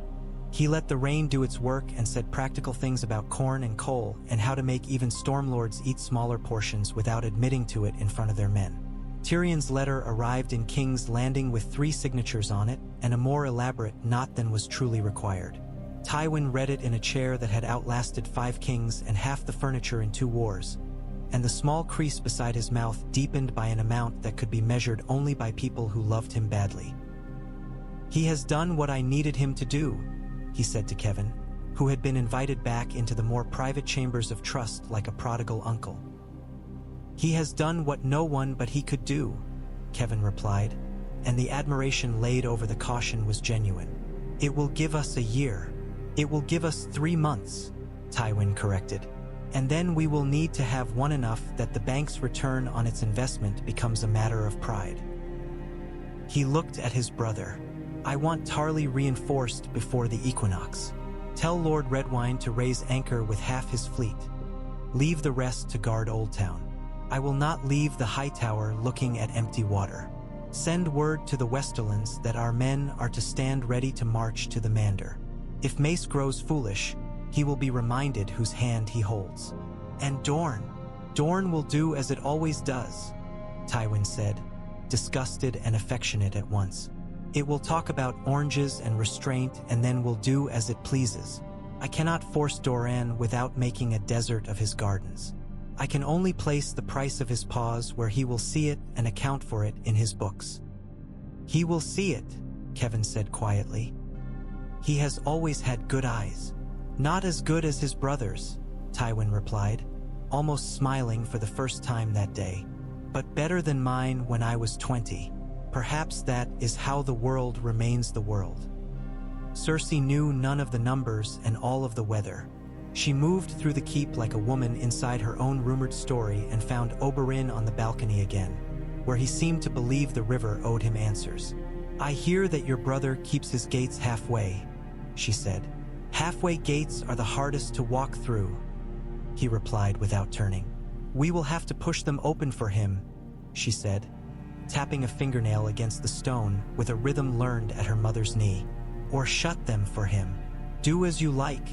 He let the rain do its work and said practical things about corn and coal and how to make even stormlords eat smaller portions without admitting to it in front of their men. Tyrion's letter arrived in King's Landing with 3 signatures on it and a more elaborate knot than was truly required. Tywin read it in a chair that had outlasted 5 kings and half the furniture in 2 wars, and the small crease beside his mouth deepened by an amount that could be measured only by people who loved him badly. "He has done what I needed him to do," he said to Kevan, who had been invited back into the more private chambers of trust like a prodigal uncle. "He has done what no one but he could do," Kevan replied, and the admiration laid over the caution was genuine. "It will give us a year." "It will give us 3 months, Tywin corrected. "And then we will need to have one enough that the bank's return on its investment becomes a matter of pride." He looked at his brother. "I want Tarly reinforced before the equinox." Tell Lord Redwyne to raise anchor with half his fleet. Leave the rest to guard Old Town. I will not leave the high tower looking at empty water. Send word to the Westerlands that our men are to stand ready to march to the Mander. If Mace grows foolish, he will be reminded whose hand he holds. And Dorne will do as it always does, Tywin said, disgusted and affectionate at once. It will talk about oranges and restraint and then will do as it pleases. I cannot force Doran without making a desert of his gardens. I can only place the price of his paws where he will see it and account for it in his books. He will see it, Kevin said quietly. He has always had good eyes. Not as good as his brothers, Tywin replied, almost smiling for the first time that day. But better than mine when I was 20. Perhaps that is how the world remains the world. Cersei knew none of the numbers and all of the weather. She moved through the keep like a woman inside her own rumored story and found Oberyn on the balcony again, where he seemed to believe the river owed him answers. I hear that your brother keeps his gates halfway, she said. Halfway gates are the hardest to walk through, he replied without turning. We will have to push them open for him, she said, tapping a fingernail against the stone with a rhythm learned at her mother's knee. Or shut them for him. Do as you like,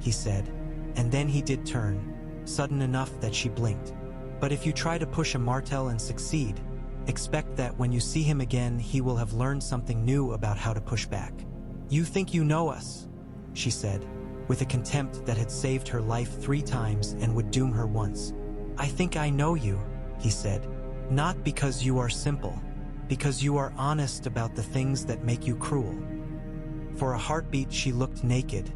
he said, and then he did turn, sudden enough that she blinked. But if you try to push a Martell and succeed, expect that when you see him again he will have learned something new about how to push back. You think you know us, she said, with a contempt that had saved her life 3 times and would doom her once. I think I know you, he said, not because you are simple, because you are honest about the things that make you cruel. For a heartbeat she looked naked,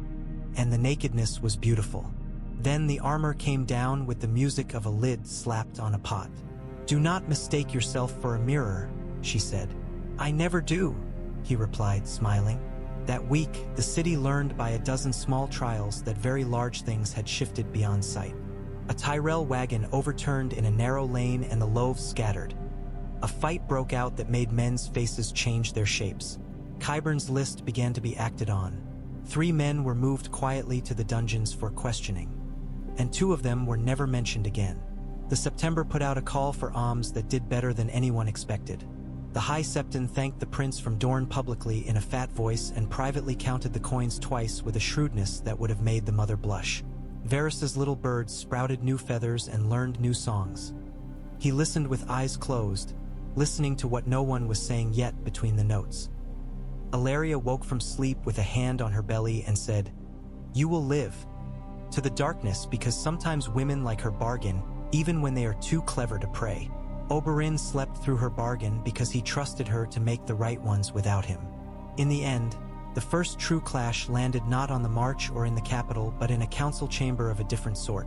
and the nakedness was beautiful. Then the armor came down with the music of a lid slapped on a pot. Do not mistake yourself for a mirror, she said. I never do, he replied, smiling. That week, the city learned by a dozen small trials that very large things had shifted beyond sight. A Tyrell wagon overturned in a narrow lane and the loaves scattered. A fight broke out that made men's faces change their shapes. Qyburn's list began to be acted on. 3 men were moved quietly to the dungeons for questioning, and 2 of them were never mentioned again. The September put out a call for alms that did better than anyone expected. The High Septon thanked the prince from Dorne publicly in a fat voice and privately counted the coins twice with a shrewdness that would have made the mother blush. Varys's little birds sprouted new feathers and learned new songs. He listened with eyes closed, listening to what no one was saying yet between the notes. Alleria woke from sleep with a hand on her belly and said, You will live. To the darkness, because sometimes women like her bargain, even when they are too clever to pray. Oberyn slept through her bargain because he trusted her to make the right ones without him. In the end, the first true clash landed not on the march or in the capital, but in a council chamber of a different sort.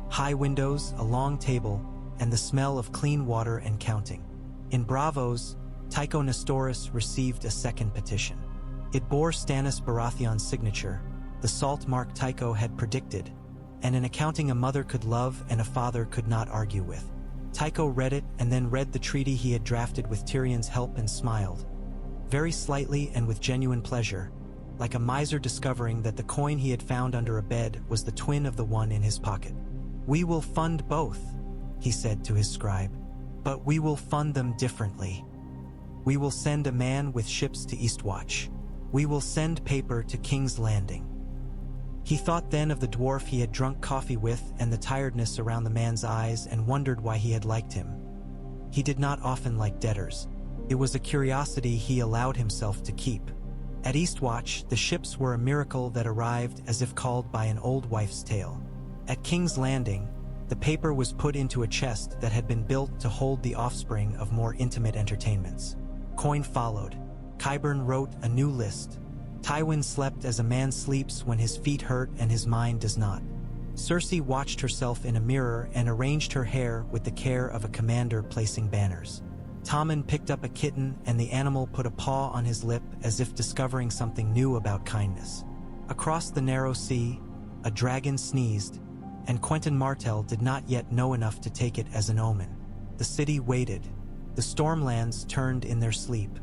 High windows, a long table, and the smell of clean water and counting. In Braavos, Tycho Nestoris received a second petition. It bore Stannis Baratheon's signature, the salt mark Tycho had predicted, and an accounting a mother could love and a father could not argue with. Tycho read it and then read the treaty he had drafted with Tyrion's help and smiled, very slightly and with genuine pleasure, like a miser discovering that the coin he had found under a bed was the twin of the one in his pocket. We will fund both, he said to his scribe, but we will fund them differently. We will send a man with ships to Eastwatch. We will send paper to King's Landing. He thought then of the dwarf he had drunk coffee with and the tiredness around the man's eyes and wondered why he had liked him. He did not often like debtors. It was a curiosity he allowed himself to keep. At Eastwatch, the ships were a miracle that arrived as if called by an old wife's tale. At King's Landing, the paper was put into a chest that had been built to hold the offspring of more intimate entertainments. Coin followed. Qyburn wrote a new list. Tywin slept as a man sleeps when his feet hurt and his mind does not. Cersei watched herself in a mirror and arranged her hair with the care of a commander placing banners. Tommen picked up a kitten and the animal put a paw on his lip as if discovering something new about kindness. Across the narrow sea, a dragon sneezed, and Quentyn Martell did not yet know enough to take it as an omen. The city waited. The Stormlands turned in their sleep.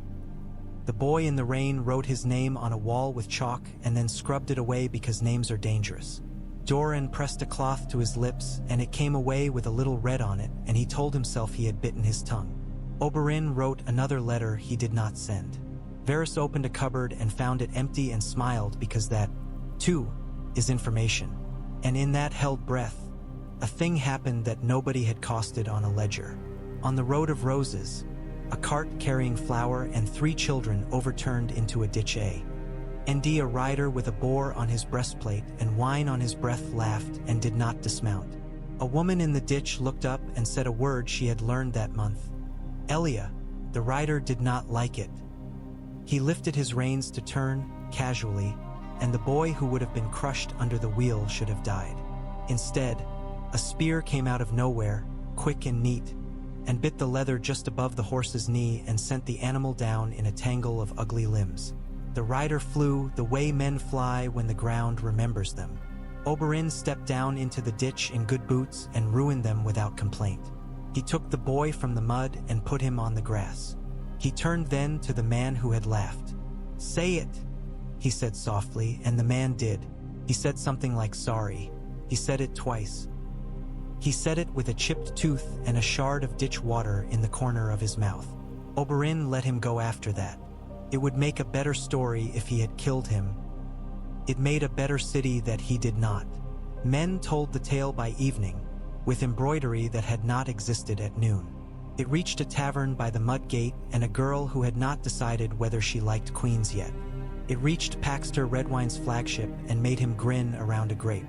The boy in the rain wrote his name on a wall with chalk and then scrubbed it away because names are dangerous. Doran pressed a cloth to his lips and it came away with a little red on it, and he told himself he had bitten his tongue. Oberyn wrote another letter he did not send. Varys opened a cupboard and found it empty and smiled because that, too, is information. And in that held breath, a thing happened that nobody had costed on a ledger. On the Road of Roses, a cart carrying flour and 3 children overturned into a ditch. A rider with a boar on his breastplate and wine on his breath laughed and did not dismount. A woman in the ditch looked up and said a word she had learned that month. Elia, the rider did not like it. He lifted his reins to turn, casually, and the boy who would have been crushed under the wheel should have died. Instead, a spear came out of nowhere, quick and neat, and bit the leather just above the horse's knee and sent the animal down in a tangle of ugly limbs. The rider flew the way men fly when the ground remembers them. Oberyn stepped down into the ditch in good boots and ruined them without complaint. He took the boy from the mud and put him on the grass. He turned then to the man who had laughed. "Say it," he said softly, and the man did. He said something like sorry. He said it twice. He said it with a chipped tooth and a shard of ditch water in the corner of his mouth. Oberyn let him go after that. It would make a better story if he had killed him. It made a better city that he did not. Men told the tale by evening, with embroidery that had not existed at noon. It reached a tavern by the mud gate and a girl who had not decided whether she liked queens yet. It reached Paxter Redwine's flagship and made him grin around a grape.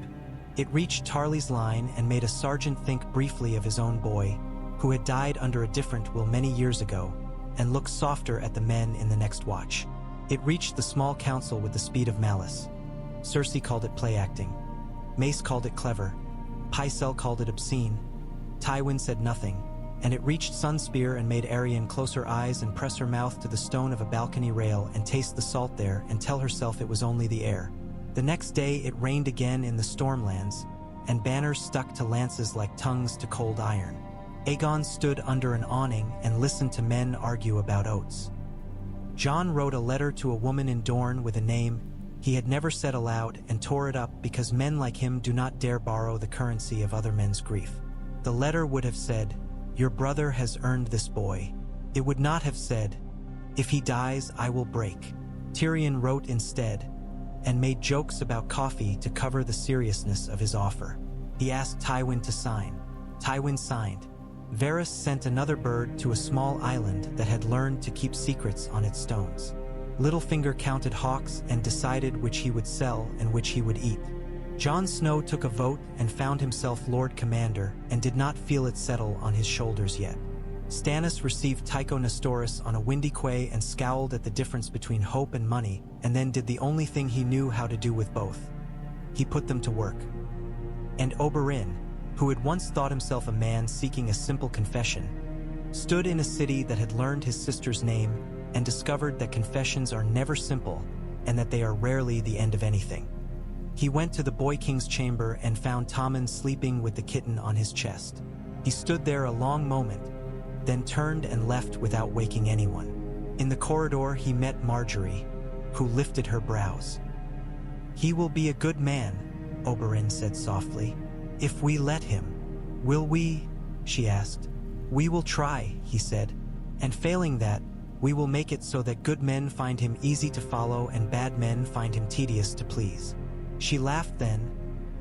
It reached Tarley's line and made a sergeant think briefly of his own boy, who had died under a different will many years ago, and look softer at the men in the next watch. It reached the small council with the speed of malice. Cersei called it play acting. Mace called it clever. Pycelle called it obscene. Tywin said nothing, and it reached Sunspear and made Arryn close her eyes and press her mouth to the stone of a balcony rail and taste the salt there and tell herself it was only the air. The next day it rained again in the Stormlands, and banners stuck to lances like tongues to cold iron. Aegon stood under an awning and listened to men argue about oats. Jon wrote a letter to a woman in Dorne with a name he had never said aloud and tore it up because men like him do not dare borrow the currency of other men's grief. The letter would have said, "Your brother has earned this boy." It would not have said, "If he dies, I will break." Tyrion wrote instead, and made jokes about coffee to cover the seriousness of his offer. He asked Tywin to sign. Tywin signed. Varys sent another bird to a small island that had learned to keep secrets on its stones. Littlefinger counted hawks and decided which he would sell and which he would eat. Jon Snow took a vote and found himself Lord Commander and did not feel it settle on his shoulders yet. Stannis received Tycho Nestoris on a windy quay and scowled at the difference between hope and money, and then did the only thing he knew how to do with both. He put them to work. And Oberyn, who had once thought himself a man seeking a simple confession, stood in a city that had learned his sister's name and discovered that confessions are never simple and that they are rarely the end of anything. He went to the Boy King's chamber and found Tommen sleeping with the kitten on his chest. He stood there a long moment, then turned and left without waking anyone. In the corridor he met Marjorie, who lifted her brows. "He will be a good man," Oberyn said softly, "if we let him." "Will we?" she asked. "We will try," he said, "and failing that, we will make it so that good men find him easy to follow and bad men find him tedious to please." She laughed then,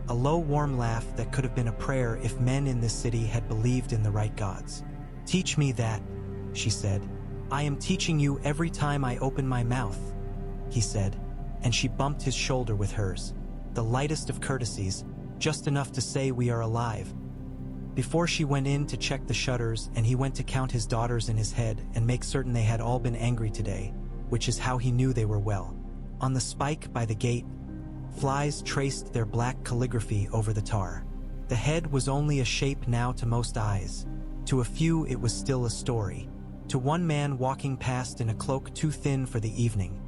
a low warm laugh that could have been a prayer if men in this city had believed in the right gods. "Teach me that," she said. "I am teaching you every time I open my mouth," he said, and she bumped his shoulder with hers, the lightest of courtesies, just enough to say we are alive. Before she went in to check the shutters, and he went to count his daughters in his head and make certain they had all been angry today, which is how he knew they were well. On the spike by the gate, flies traced their black calligraphy over the tar. The head was only a shape now to most eyes. To a few it was still a story. To one man walking past in a cloak too thin for the evening,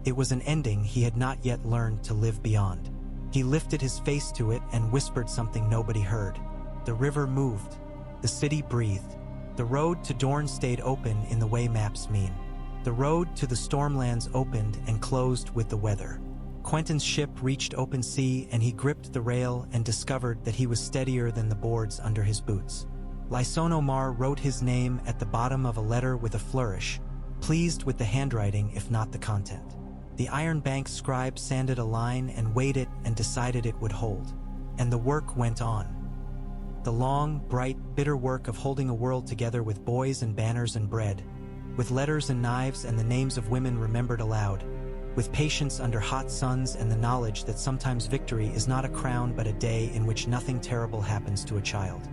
it was an ending he had not yet learned to live beyond. He lifted his face to it and whispered something nobody heard. The river moved. The city breathed. The road to Dorne stayed open in the way maps mean. The road to the Stormlands opened and closed with the weather. Quentin's ship reached open sea, and he gripped the rail and discovered that he was steadier than the boards under his boots. Lysono Mar wrote his name at the bottom of a letter with a flourish, pleased with the handwriting if not the content. The Iron Bank scribe sanded a line and weighed it and decided it would hold. And the work went on. The long, bright, bitter work of holding a world together with boys and banners and bread, with letters and knives and the names of women remembered aloud, with patience under hot suns and the knowledge that sometimes victory is not a crown but a day in which nothing terrible happens to a child.